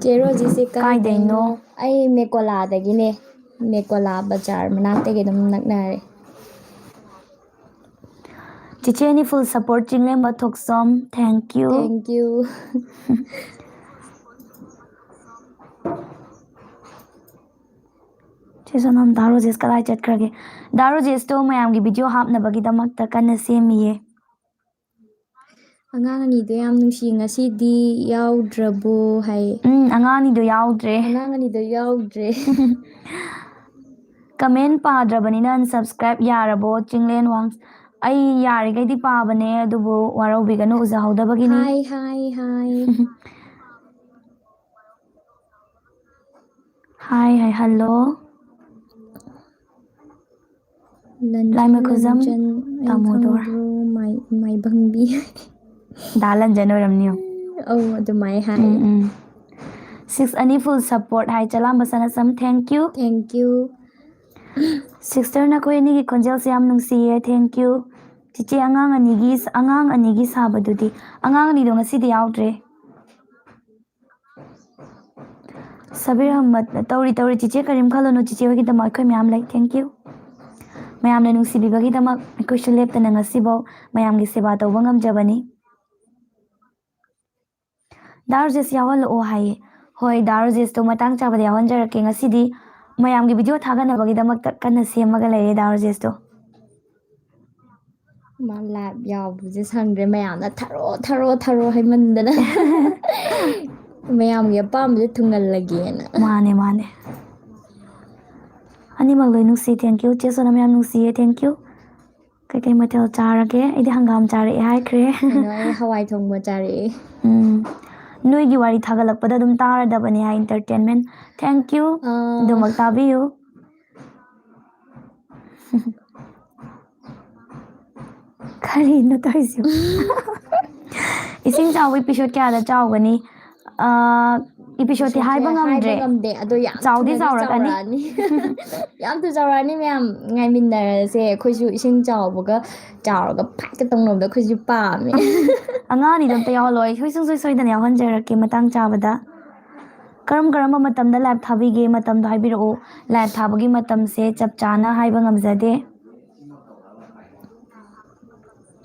Speaker 2: ꯆꯦ ꯔꯣꯖꯤꯁꯦ ꯀꯥꯏꯗꯩꯅꯣ ꯑꯩ ꯃꯦꯀꯣꯂꯥꯗꯒꯤꯅꯦ ꯃꯦꯀꯣꯂꯥ ꯕꯖꯥꯔ ꯃꯅꯥꯛꯇꯒꯤ ꯑꯗꯨꯝ ꯅꯛꯅꯔꯦ
Speaker 1: ꯆꯤꯆꯦ ꯑꯅꯤ full support ꯆꯤꯡꯂꯦꯝꯕ Thokchom thank you ꯆꯦ ꯁꯣꯅꯝ ꯗꯥ ꯔꯣꯖꯦꯁ ꯀꯗꯥꯏ ꯆꯠꯈ꯭ꯔꯒꯦ ꯗꯥ ꯔꯣꯖꯦꯁꯇꯣ ꯃꯌꯥꯝꯒꯤ ꯚꯤꯗꯤꯑꯣ ꯍꯥꯞꯅꯕꯒꯤꯗꯃꯛꯇ ꯀꯟꯅ ꯁꯦꯝꯃꯤꯌꯦ
Speaker 2: ꯑꯉꯥꯡ ꯑꯅꯤꯗꯣ ꯌꯥꯝ ꯅꯨꯡꯁꯤ ꯉꯁꯤꯗꯤ ꯌꯥꯎꯗ꯭ꯔꯕꯣ ꯍꯥꯏꯌꯦ
Speaker 1: ꯑꯉꯥꯡ ꯑꯅꯤꯗꯣ ꯌꯥꯎꯗ꯭ꯔꯦ
Speaker 2: ꯑꯉꯥꯡ ꯑꯅꯤꯗꯣ ꯌꯥꯎꯗ꯭ꯔꯦ
Speaker 1: ꯀꯃꯦꯟ ꯄꯥꯗ꯭ꯔꯕꯅꯤꯅ ꯑꯟꯁꯞꯁꯀ꯭ꯔꯥꯏꯞ ꯌꯥꯔꯕꯣ ꯆꯤꯡꯂꯦꯟ ꯋꯥꯡ ꯑꯩ ꯌꯥꯔꯤꯈꯩꯗꯤ ꯄꯥꯕꯅꯦ ꯑꯗꯨꯕꯨ ꯋꯥꯔꯧꯕꯤꯒꯅꯨ ꯎꯖꯍꯧꯗꯕꯒꯤꯅꯤ
Speaker 2: ꯍꯥꯏ
Speaker 1: ꯍꯥꯏ ꯍꯜꯂꯣ ꯂꯥꯏꯃꯈꯨꯖꯝ
Speaker 2: ꯂꯟꯆꯟ ꯑꯩ
Speaker 1: ꯇꯥꯃꯣꯗꯣꯔ
Speaker 2: ꯈꯪꯕ꯭ꯔꯣ ꯃꯥꯏꯕꯪꯕꯤ
Speaker 1: ꯗꯥ ꯂꯟꯖꯟ ꯑꯣꯏꯔꯝꯅꯤꯌꯣ
Speaker 2: ꯑꯧ ꯑꯗꯨꯃꯥꯏ ꯍꯥꯏ
Speaker 1: 6 ꯑꯅꯤ ꯐꯨꯜ ꯁꯞꯄꯣꯔꯠ ꯍꯥꯏ ꯆꯂꯥꯝꯕ ꯁꯅꯁꯝ thank you
Speaker 2: thank you
Speaker 1: sister ꯅꯈꯣꯏ ꯑꯅꯤꯒꯤ ꯈꯣꯟꯖꯦꯜꯁꯦ ꯌꯥꯝ ꯅꯨꯡꯁꯤꯌꯦ ꯊꯦꯡꯛ ꯌꯨ ꯆꯤꯆꯦ ꯑꯉꯥꯡ ꯑꯅꯤꯒꯤ ꯁꯥꯕꯗꯨꯗꯤ ꯑꯉꯥꯡ ꯑꯅꯤꯗꯣ ꯉꯁꯤꯗꯤ ꯌꯥꯎꯗ꯭ꯔꯦ ꯁꯕꯤꯔ ꯑꯍꯃꯠ ꯇꯧꯔꯤ ꯆꯤꯆꯦ ꯀꯔꯤꯝ ꯈꯜꯂꯨꯅꯨ ꯆꯤꯆꯦ ꯍꯣꯏꯒꯤꯗꯃꯛ ꯑꯩꯈꯣꯏ ꯃꯌꯥꯝ ꯂꯩ ꯊꯦꯡꯛ ꯌꯨ ꯃꯌꯥꯝꯅ ꯅꯨꯡꯁꯤꯕꯤꯕꯒꯤꯗꯃꯛ ꯑꯩꯈꯣꯏꯁꯨ ꯂꯦꯞꯇꯅ ꯉꯁꯤꯐꯥꯎ ꯃꯌꯥꯝꯒꯤ ꯁꯦꯕꯥ ꯇꯧꯕ ꯉꯝꯖꯕꯅꯤ ꯗꯥ ꯔꯣꯖꯦꯁ ꯌꯥꯎꯍꯜꯂꯛꯑꯣ ꯍꯥꯏꯌꯦ ꯍꯣꯏ ꯗꯥ ꯔꯣꯖꯦꯁꯇꯣ ꯃꯇꯥꯡ ꯆꯥꯕꯗ ꯌꯥꯎꯍꯟꯖꯔꯛꯀꯦ ꯉꯁꯤꯗꯤ ꯃꯌꯥꯝꯒꯤ ꯚꯤꯗꯤꯑꯣ ꯊꯥꯒꯠꯅꯕꯒꯤꯗꯃꯛꯇ ꯀꯟꯅ ꯁꯦꯝꯃꯒ ꯂꯩꯔꯦ ꯗꯥ ꯔꯣꯖꯦꯁꯇꯣ
Speaker 2: ꯃꯥ ꯂꯥꯏꯚ ꯌꯥꯎꯕꯁꯦ ꯁꯪꯗ꯭ꯔꯦ ꯃꯌꯥꯝꯅ ꯊꯥꯔꯣ ꯍꯥꯏꯃꯟꯗꯅ ꯃꯌꯥꯝꯒꯤ ꯑꯄꯥꯝꯕꯁꯦ ꯊꯨꯡꯍꯜꯂꯒꯦꯅ
Speaker 1: ꯃꯥꯅꯦ ꯑꯅꯤꯃꯛ ꯂꯣꯏ ꯅꯨꯡꯁꯤ ꯊꯦꯡꯛ ꯌꯨ ꯆꯦ ꯁꯣꯅꯝ ꯌꯥꯝ ꯅꯨꯡꯁꯤꯌꯦ ꯊꯦꯡꯛ ꯌꯨ ꯀꯩꯀꯩ ꯃꯊꯦꯜ ꯆꯥꯔꯒꯦ? ꯑꯩꯗꯤ ꯍꯪꯒꯥꯝ ꯆꯥꯔꯛꯑꯦ ꯍꯥꯏꯈ꯭ꯔꯦ.
Speaker 2: ꯀꯩꯅꯣ ꯑꯩ ꯍꯋꯥꯏ ꯊꯣꯡꯕ ꯆꯥꯔꯛꯑꯦ.
Speaker 1: ꯅꯣꯏꯒꯤ ꯋꯥꯔꯤ ꯊꯥꯒꯠꯂꯛꯄꯗ ꯑꯗꯨꯝ ꯇꯥꯔꯗꯕꯅꯦ ꯍꯥꯏ ꯏꯟꯇꯔꯇꯦꯟꯃꯦꯟ. Thank you. ꯑꯗꯨꯃꯛ ꯇꯥꯕꯤꯌꯨ. ꯀꯔꯤꯅꯣ ꯇꯧꯔꯤꯁꯤꯕꯨ? ꯏꯁꯤꯡ ꯆꯥꯎꯕ ꯏꯄꯤꯁꯣꯠ ꯀꯌꯥꯗ ꯆꯥꯎꯒꯅꯤ? ꯏꯄꯤꯁꯣꯠꯇꯤ ꯍꯥꯏꯕ ꯉꯝꯗ꯭ꯔꯦ.
Speaker 2: ꯉꯝꯗꯦ ꯑꯗꯣ ꯌꯥꯝ
Speaker 1: ꯆꯥꯎꯗꯤ
Speaker 2: ꯊꯨꯅꯗꯤ
Speaker 1: ꯆꯥꯎꯔꯛꯀꯅꯤ.
Speaker 2: ꯆꯥꯎꯔꯛꯑꯅꯤ. ꯌꯥꯝ ꯊꯨꯅ ꯆꯥꯎꯔꯛꯑꯅꯤ ꯃꯌꯥꯝ ꯉꯥꯏꯃꯤꯟꯅꯔꯁꯦ. ꯑꯩꯈꯣꯏꯁꯨ ꯏꯁꯤꯡ ꯆꯥꯎꯕꯒ ꯆꯥꯎꯔꯒ ꯐꯥꯏꯠꯀ ꯇꯧꯅꯕꯗꯣ ꯑꯩꯈꯣꯏꯁꯨ ꯄꯥꯝꯃꯦ.
Speaker 1: ꯑꯉꯥꯡ ꯑꯅꯤꯗꯣ ꯑꯝꯇ ꯌꯥꯎꯍꯜꯂꯣ. ꯑꯩ ꯁꯨꯡꯁꯣꯏ ꯁꯣꯏꯗꯅ ꯌꯥꯎꯍꯟꯖꯔꯛꯀꯦ ꯃꯇꯥꯡ ꯆꯥꯕꯗ. ꯀꯔꯝꯕ ꯃꯇꯝꯗ ꯂꯥꯏꯚ ꯊꯥꯕꯤꯒꯦ? ꯃꯇꯝꯗꯣ ꯍꯥꯏꯕꯤꯔꯛꯑꯣ. ꯂꯥꯏꯚ ꯊꯥꯕꯒꯤ ꯃꯇꯝꯁꯦ ꯆꯞ ꯆꯥꯅ ꯍꯥꯏꯕ ꯉꯝꯖꯗꯦ.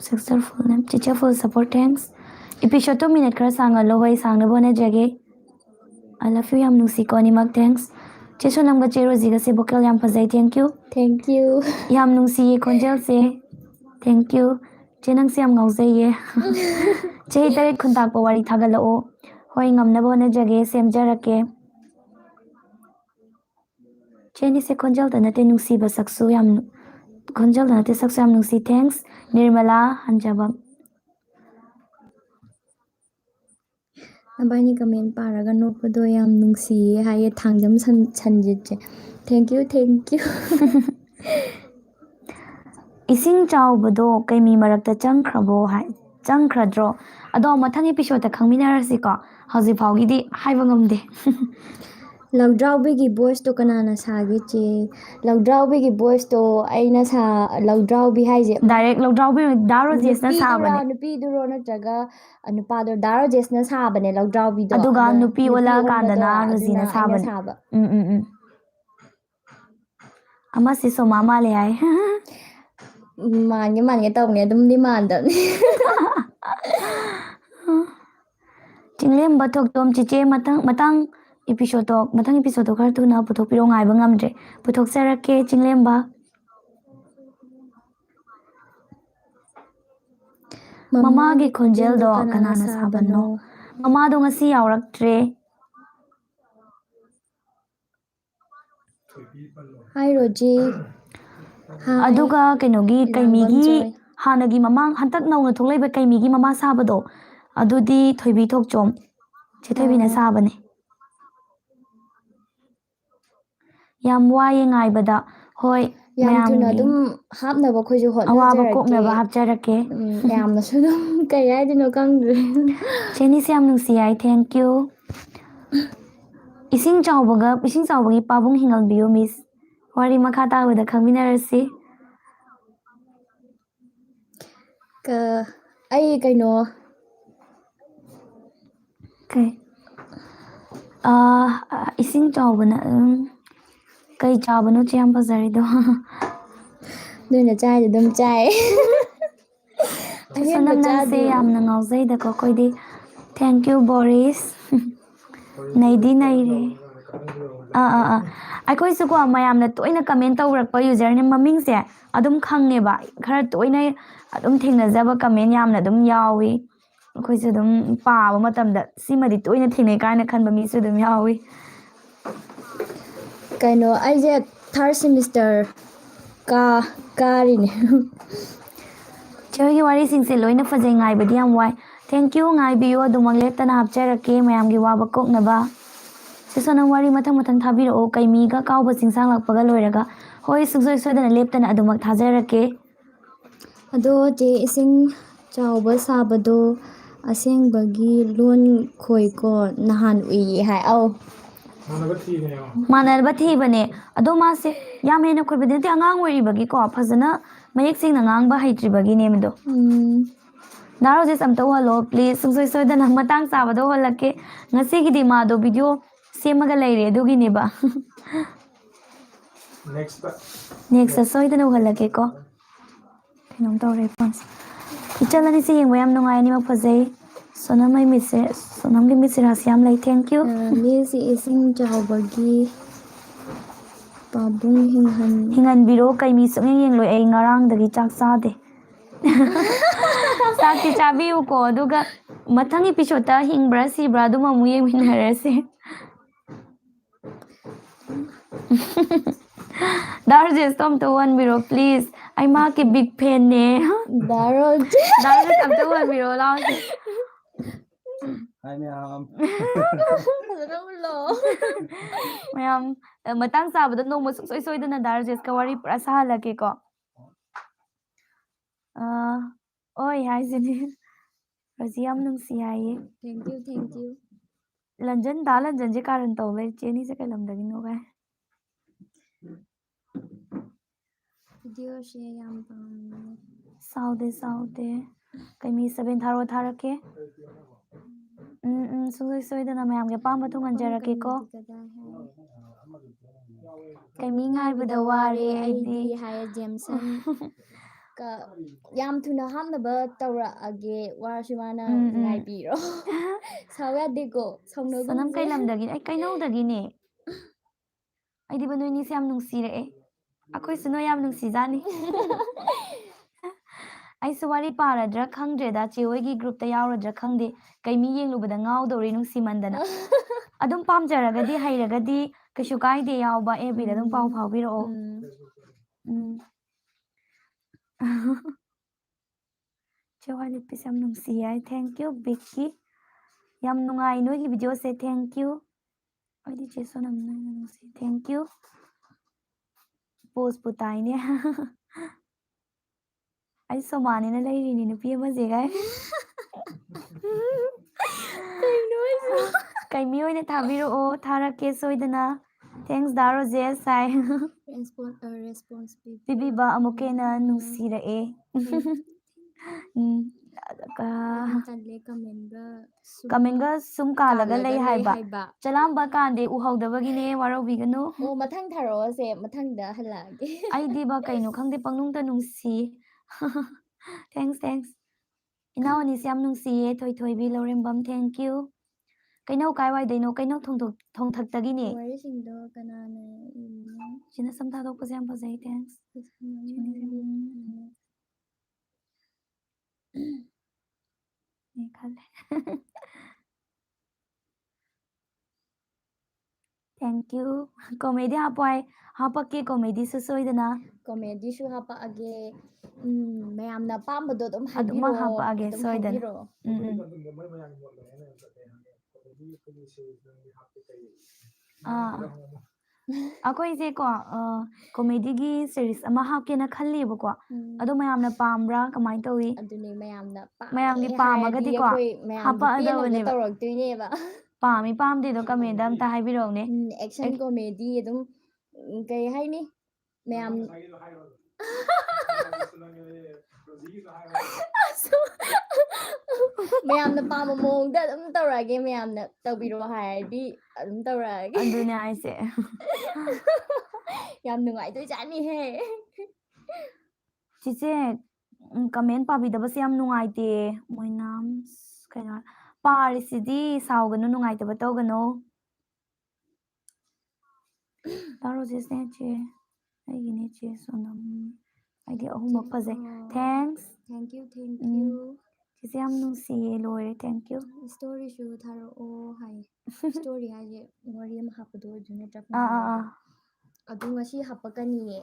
Speaker 1: Successful name. Teacher full support. Thanks. Episode 2 minute khara sangallo. Hoi sangnaba honajage. I love you yam nungsiko animak. Thanks. Che Sonamga che Roziga se vocal yam fazai. Thank you.
Speaker 2: Thank you.
Speaker 1: Yam nungsiye khonjel se. Thank you. Che nangse yam ngauzaiye. Che taret khuntakpa wari thagalao. Hoi ngamnaba honajage semjarake. Che ni se khonjel da nate nungsiba saksu yam khonjel da nate saksu yam nungsi. Thanks. Nirmala Hanjabam.
Speaker 2: Nabani comment paraga nokpado yam nungsiye haye thangjam sanjitje. Thank you, thank you.
Speaker 1: Ising chaubado kaimi marakta changkhrabo hai changkhradro ado mathang episode ta khangminarasiko hauji phawgidi haiba ngamde.
Speaker 2: Lagdraubigi voice to kanana sage che. Lagdraubigi voice to aina sa lagdraubi haije.
Speaker 1: Direct lagdraubi Daro Jesna sabane.
Speaker 2: Nupi duro natraga nupado Daro Jesna sabane lagdraubi do.
Speaker 1: Aduga nupi wala kandana Rosina sabane.
Speaker 2: Saba.
Speaker 1: Ama si so mama le ai.
Speaker 2: Mange tawne adum di mandani.
Speaker 1: Chinglem bathok tom chiche matang episode khar thuna puthok piro ngaiba ngamdre. Puthok sarake chinglemba. Mamagi khonjel do kanana sabano. Mama do ngasi yauraktre.
Speaker 2: Hi Roji.
Speaker 1: Aduga kainogi kaimigi hanagi mamang hantak nauna tholaiba kaimigi mama sabado adudi thoibi thokchom che thoibina sabane. Yam waye ngaibada hoi
Speaker 2: yam thuna adum hapnaba khoisu hotnajarake.
Speaker 1: Awaba koknaba hapjarake.
Speaker 2: Yamna su dum kai haidino kangdre.
Speaker 1: Cheni se yam nungsi ai. Thank you. Ising chawbagi pabung hingal biyo miss. Wari makha tawada khangminarasi.
Speaker 2: Ai kaino.
Speaker 1: Okay. Ising chawbana kai chabano che yam fazarido.
Speaker 2: Noina chai dum chai.
Speaker 1: Sonam nangse yamna ngauzai da ko koidi. Thank you Boris. Naidi naire. Aikoi su ko mayamna toina comment tawrakpa username maming se adum khangeba khara toina adum thengnajaba comment yamna adum yawi. Aikoi su adum paaba matamda simadi toina thengnai kaina khanba mi su adum yawi.
Speaker 2: Kaino aije 3rd semester karine.
Speaker 1: Chogi wari singse loina fajai ngaibadi yam wai. Thank you ngaibiyo adumang leptana hapjarake mayamgi waba koknaba. Sisonam wari mathang thabiro kaimiga kauba singsang lakpaga loiraga hoi suksoi soidana leptana adumak thajarake.
Speaker 2: Ado je ising chawba sabado asengbagi lon khoi ko nahan ui hai au.
Speaker 1: Manalba thibane ado mase yam hena khoi bedente angang oiribagi ko phajana mayek singna ngangba haitribagi nemdo. Daro je samta holo please suksoi soidana matang sabado holake ngasi gidi mado video semaga leire dugineba. Next soidana holake ko. Kinom to response. Ichalani si yengwa yam nungai ani mak phajai. Sonamai mise sonamgi mise rasyam lai. Thank you.
Speaker 2: Lisi ising chawbagi pabung
Speaker 1: hingan biro kaimi sungeng yengloi ai ngarang dagi chak chade. Sakti chabiu ko aduga mathang episode ta hingbra sibra duma mu yengminarase. Darjes tom to one biro please ꯑꯩ ꯃꯥꯒꯤ ꯕꯤꯛ ꯐꯦꯟꯅꯦ
Speaker 2: ꯗꯥꯔꯣꯖꯦ
Speaker 1: ꯗꯥꯔꯣꯖꯦꯁ ꯑꯝꯇ ꯎꯍꯟꯕꯤꯔꯛꯑꯣ ꯂꯥꯎꯁꯦ
Speaker 3: Hai ma'am.
Speaker 2: ꯐꯖꯅ ꯎꯠꯂꯣ
Speaker 1: ꯃꯌꯥꯝ ꯃꯇꯥꯡ ꯆꯥꯕꯗ ꯅꯣꯡꯃ ꯁꯨꯡꯁꯣꯏ ꯁꯣꯏꯗꯅ ꯗꯥꯔꯣꯖꯦꯁꯀ ꯋꯥꯔꯤ ꯄꯨꯔꯥ ꯁꯥꯍꯜꯂꯛꯀꯦꯀꯣ ꯑꯣꯏ ꯍꯥꯏꯁꯤꯅꯦ ꯔꯣꯖꯤ ꯌꯥꯝ ꯅꯨꯡꯁꯤ ꯍꯥꯏꯌꯦ
Speaker 2: ꯊꯦꯡꯛ ꯌꯨ
Speaker 1: ꯂꯟꯖꯟ ꯂꯟꯖꯟꯁꯦ ꯀꯥꯔꯟ ꯇꯧ ꯂꯩ ꯆꯦꯅꯤꯁꯦ ꯀꯩ ꯂꯝꯗꯒꯤꯅꯣ ꯀꯥꯏ
Speaker 2: ꯚꯤꯗꯤꯑꯣꯁꯦ ꯌꯥꯝ ꯄꯥꯝꯃꯦ
Speaker 1: ꯁꯥꯎꯗꯦ ꯀꯩꯃꯤ 7 ꯊꯥꯔꯛꯀꯦ ꯁꯨꯡꯁꯣꯏ ꯁꯣꯏꯗꯅ ꯃꯌꯥꯝꯒꯤ ꯑꯄꯥꯝꯕ ꯊꯨꯡꯍꯟꯖꯔꯛꯀꯦꯀꯣ
Speaker 2: ꯀꯗꯥꯏ ꯍꯥꯏ
Speaker 1: ꯀꯩꯃꯤ
Speaker 2: ꯉꯥꯏꯕꯗ
Speaker 1: ꯉꯥꯏꯕꯗ
Speaker 2: ꯋꯥꯔꯦ
Speaker 1: ꯋꯥꯔꯦ
Speaker 2: ꯑꯩꯗꯤ ꯍꯥꯏꯌꯦ ꯖꯦꯝꯁꯟ ꯌꯥꯝ ꯊꯨꯅ ꯍꯥꯞꯅꯕ ꯇꯧꯔꯛꯑꯒꯦ ꯋꯥꯔꯁꯨ ꯋꯥꯅ ꯉꯥꯏꯕꯤꯔꯣ ꯁꯥꯎ ꯌꯥꯗꯦꯀꯣ
Speaker 1: ꯁꯅꯝ
Speaker 2: ꯁꯥꯎꯅꯒꯨꯝꯁꯦ
Speaker 1: ꯀꯩ ꯂꯝꯗꯒꯤꯅꯦ ꯑꯩ ꯀꯩꯅꯧꯗꯒꯤꯅꯦ ꯑꯩꯗꯤꯕ ꯅꯣꯏꯅꯤꯁꯦ ꯌꯥꯝ ꯅꯨꯡꯁꯤꯔꯛꯑꯦ ꯑꯩꯈꯣꯏꯁꯨ ꯅꯣꯏ ꯌꯥꯝ ꯅꯨꯡꯁꯤꯖꯥꯅꯤ ꯑꯩꯁꯨ ꯋꯥꯔꯤ ꯄꯥꯔꯗ꯭ꯔꯥ ꯈꯪꯗ꯭ꯔꯦꯗ ꯆꯦ ꯍꯣꯏꯒꯤ ꯒ꯭ꯔꯨꯞꯇ ꯌꯥꯎꯔꯗ꯭ꯔꯥ ꯈꯪꯗꯦ ꯀꯩꯃꯤ ꯌꯦꯡꯂꯨꯕꯗ ꯉꯥꯎꯗꯧꯔꯤ ꯅꯨꯡꯁꯤꯃꯟꯗꯅ ꯑꯗꯨꯝ ꯄꯥꯝꯖꯔꯒꯗꯤ ꯍꯩꯔꯒꯗꯤ ꯀꯩꯁꯨ ꯀꯥꯏꯗꯦ ꯌꯥꯎꯕ ꯑꯦꯕꯤꯗ ꯑꯗꯨꯝ ꯄꯥꯎ ꯐꯥꯎꯕꯤꯔꯛꯑꯣ ꯆꯦ ꯍꯣꯏ ꯂꯤꯠꯄꯤꯁꯦ ꯌꯥꯝ ꯅꯨꯡꯁꯤ ꯌꯥꯏ ꯊꯦꯡꯛ ꯌꯨ ꯕꯤꯛꯀꯤ ꯌꯥꯝ ꯅꯨꯡꯉꯥꯏ ꯅꯣꯏꯒꯤ ꯚꯤꯗꯤꯑꯣꯁꯦ ꯊꯦꯡꯛ ꯌꯨ ꯑꯩꯗꯤ ꯆꯦ ꯁꯣꯅꯝ ꯅꯨꯡꯁꯤ ꯊꯦꯡꯛ ꯌꯨ ꯄꯣꯁꯄꯨ ꯇꯥꯏꯅꯦ ꯑꯩ ꯁꯣꯃꯥꯅꯤꯅ ꯂꯩꯔꯤꯅꯤ ꯅꯨꯄꯤ ꯑꯃꯁꯦ ꯀꯥꯏ
Speaker 2: ꯀꯩꯅꯣ ꯍꯥꯏꯁꯤꯕꯣ
Speaker 1: ꯀꯩꯃꯤ ꯑꯣꯏꯅ ꯊꯥꯕꯤꯔꯛꯑꯣ ꯊꯥꯔꯛꯀꯦ ꯁꯣꯏꯗꯅ ꯊꯦꯡꯛꯁ ꯗꯥ ꯔꯣꯖꯦꯁ ꯍꯥꯏ
Speaker 2: ꯔꯦꯁꯄꯣꯟꯁ
Speaker 1: ꯄꯤꯕꯤꯕ ꯑꯃꯨꯛꯀ ꯍꯦꯟꯅ ꯅꯨꯡꯁꯤꯔꯛꯑꯦ
Speaker 2: ꯌꯥꯝ ꯇꯜꯂꯦ
Speaker 1: ꯀꯃꯦꯟꯒ ꯁꯨꯝ ꯀꯥꯜꯂꯒ ꯂꯩ ꯍꯥꯏꯕ
Speaker 2: ꯍꯥꯏꯕ
Speaker 1: ꯆꯂꯥꯝꯕ ꯀꯥꯟꯗꯦ ꯎꯍꯧꯗꯕꯒꯤꯅꯦ ꯋꯥꯔꯧꯕꯤꯒꯅꯨ
Speaker 2: ꯑꯣ ꯃꯊꯪ ꯊꯥꯔꯛꯑꯣꯁꯦ ꯃꯊꯪꯗ ꯍꯜꯂꯛꯑꯒꯦ
Speaker 1: ꯑꯩꯗꯤꯕ ꯀꯩꯅꯣ ꯈꯪꯗꯦ ꯄꯪꯅꯨꯡꯗ ꯅꯨꯡꯁꯤ ꯊꯦꯡꯛꯁ ꯏꯅꯥꯎ ꯑꯅꯤꯁꯦ ꯌꯥꯝ ꯅꯨꯡꯁꯤꯌꯦ ꯊꯣꯏꯊꯣꯏꯕꯤ ꯂꯧꯔꯦꯝꯕꯝ ꯊꯦꯡꯛ ꯌꯨ ꯀꯩꯅꯧ ꯀꯥꯏꯋꯥꯏꯗꯩꯅꯣ ꯀꯩꯅꯧ ꯊꯣꯡꯊꯛꯇꯒꯤꯅꯦ
Speaker 2: ꯋꯥꯔꯤꯁꯤꯡꯗꯣ ꯀꯅꯥꯅ ꯏꯕꯅꯣ
Speaker 1: ꯁꯤꯅ ꯁꯝ ꯊꯥꯗꯣꯛꯄꯁꯦ ꯌꯥꯝ ꯐꯖꯩ ꯊꯦꯡꯛꯁ ꯈꯜꯂꯦ ꯊꯦꯡꯛ ꯌꯨ ꯀꯣꯃꯦꯗꯤ ꯍꯥꯞꯄꯛꯀꯦ ꯀꯣꯃꯦꯗꯤꯁꯨ ꯁꯣꯏꯗꯅ
Speaker 2: ꯀꯣꯃꯦꯗꯤꯁꯨ ꯍꯥꯄꯛꯑꯒꯦ ꯃꯌꯥꯝꯅ ꯑꯄꯥꯝꯕꯗꯣ ꯑꯗꯨꯝ
Speaker 1: ꯑꯗꯨꯃꯛ
Speaker 2: ꯍꯥꯏꯕꯤꯔꯛꯑꯣ
Speaker 1: ꯍꯥꯞꯄꯛꯑꯒꯦ
Speaker 2: ꯑꯗꯨꯝ
Speaker 1: ꯁꯣꯏꯗꯅ
Speaker 2: ꯍꯥꯏꯕꯤꯔꯛꯑꯣ
Speaker 1: ꯑꯩꯈꯣꯏꯁꯦꯀꯣ ꯀꯣꯃꯦꯗꯤꯒꯤ ꯁꯦꯔꯤꯁ ꯑꯃ ꯍꯥꯞꯀꯦꯅ ꯈꯜꯂꯤꯕꯀꯣ ꯑꯗꯣ ꯃꯌꯥꯝꯅ ꯄꯥꯝꯕ꯭ꯔꯥ ꯀꯃꯥꯏꯅ ꯇꯧꯋꯤ
Speaker 2: ꯑꯗꯨꯅꯦ ꯃꯌꯥꯝꯅ
Speaker 1: ꯃꯌꯥꯝꯒꯤ
Speaker 2: ꯄꯥꯝꯃꯦ ꯍꯥꯏꯔꯗꯤ
Speaker 1: ꯄꯥꯝꯃꯒꯗꯤꯀꯣ
Speaker 2: ꯑꯩꯈꯣꯏ ꯃꯌꯥꯝꯒꯤ ꯄꯦꯟꯅꯕꯗ
Speaker 1: ꯍꯥꯄꯛꯑꯗꯕꯅꯦꯕ
Speaker 2: ꯇꯧꯔꯛꯇꯣꯏꯅꯦꯕ
Speaker 1: ꯄꯥꯝꯃꯤ ꯄꯥꯝꯗꯦꯗꯣ ꯀꯃꯦꯟꯗ ꯑꯝꯇ ꯍꯥꯏꯕꯤꯔꯛꯎꯅꯦ
Speaker 2: ꯑꯦꯛꯁꯟ ꯀꯣꯃꯦꯗꯤ ꯑꯗꯨꯝ ꯀꯩ ꯍꯥꯏꯅꯤ ꯃꯌꯥꯝ ꯃꯌꯥꯝꯅ ꯄꯥꯝꯕ ꯃꯑꯣꯡꯗ ꯑꯗꯨꯝ ꯇꯧꯔꯛꯑꯒꯦ ꯃꯌꯥꯝꯅ ꯇꯧꯕꯤꯔꯛꯑꯣ ꯍꯥꯏꯔꯗꯤ ꯑꯗꯨꯝ ꯇꯧꯔꯛꯑꯒꯦ
Speaker 1: ꯑꯗꯨꯅꯦ ꯍꯥꯏꯁꯦ
Speaker 2: ꯌꯥꯝ ꯅꯨꯡꯉꯥꯏꯗꯣꯏꯖꯥꯠꯅꯤꯍꯦ
Speaker 1: ꯆꯤꯆꯦ ꯀꯃꯦꯟ ꯄꯥꯕꯤꯗꯕꯁꯦ ꯌꯥꯝ ꯅꯨꯡꯉꯥꯏꯇꯦ ꯃꯣꯏꯅ ꯀꯩꯅꯣ ꯄꯥꯔꯤꯁꯤꯗꯤ ꯁꯥꯎꯒꯅꯨ ꯅꯨꯡꯉꯥꯏꯇꯕ ꯇꯧꯒꯅꯣ ꯔꯣꯖꯦꯁꯅꯦ ꯆꯦ ꯑꯩꯒꯤꯅꯦ ꯆꯦ ꯁꯣꯅꯝ ꯑꯩꯗꯤ ꯑꯍꯨꯝꯃꯛ ꯐꯖꯩ ꯊꯦꯡꯛꯁ
Speaker 2: ꯊꯦꯡꯛ ꯌꯨ
Speaker 1: ꯆꯤꯆꯦ ꯌꯥꯝ ꯅꯨꯡꯁꯤꯌꯦ ꯂꯣꯏꯔꯦ ꯊꯦꯡꯛ ꯌꯨ
Speaker 2: ꯏꯁꯇꯣꯔꯤꯁꯨ ꯊꯥꯔꯛꯑꯣ ꯍꯥꯏꯌꯦ ꯏꯁꯇꯣꯔꯤ ꯍꯥꯏꯁꯦ ꯋꯥꯔꯤ ꯑꯃ ꯍꯥꯞꯄꯗꯣ ꯑꯗꯨ ꯅꯠꯇ꯭ꯔꯥ
Speaker 1: ꯑꯥ
Speaker 2: ꯑꯗꯨ ꯉꯁꯤ ꯍꯥꯞꯄꯛꯀꯅꯤꯌꯦ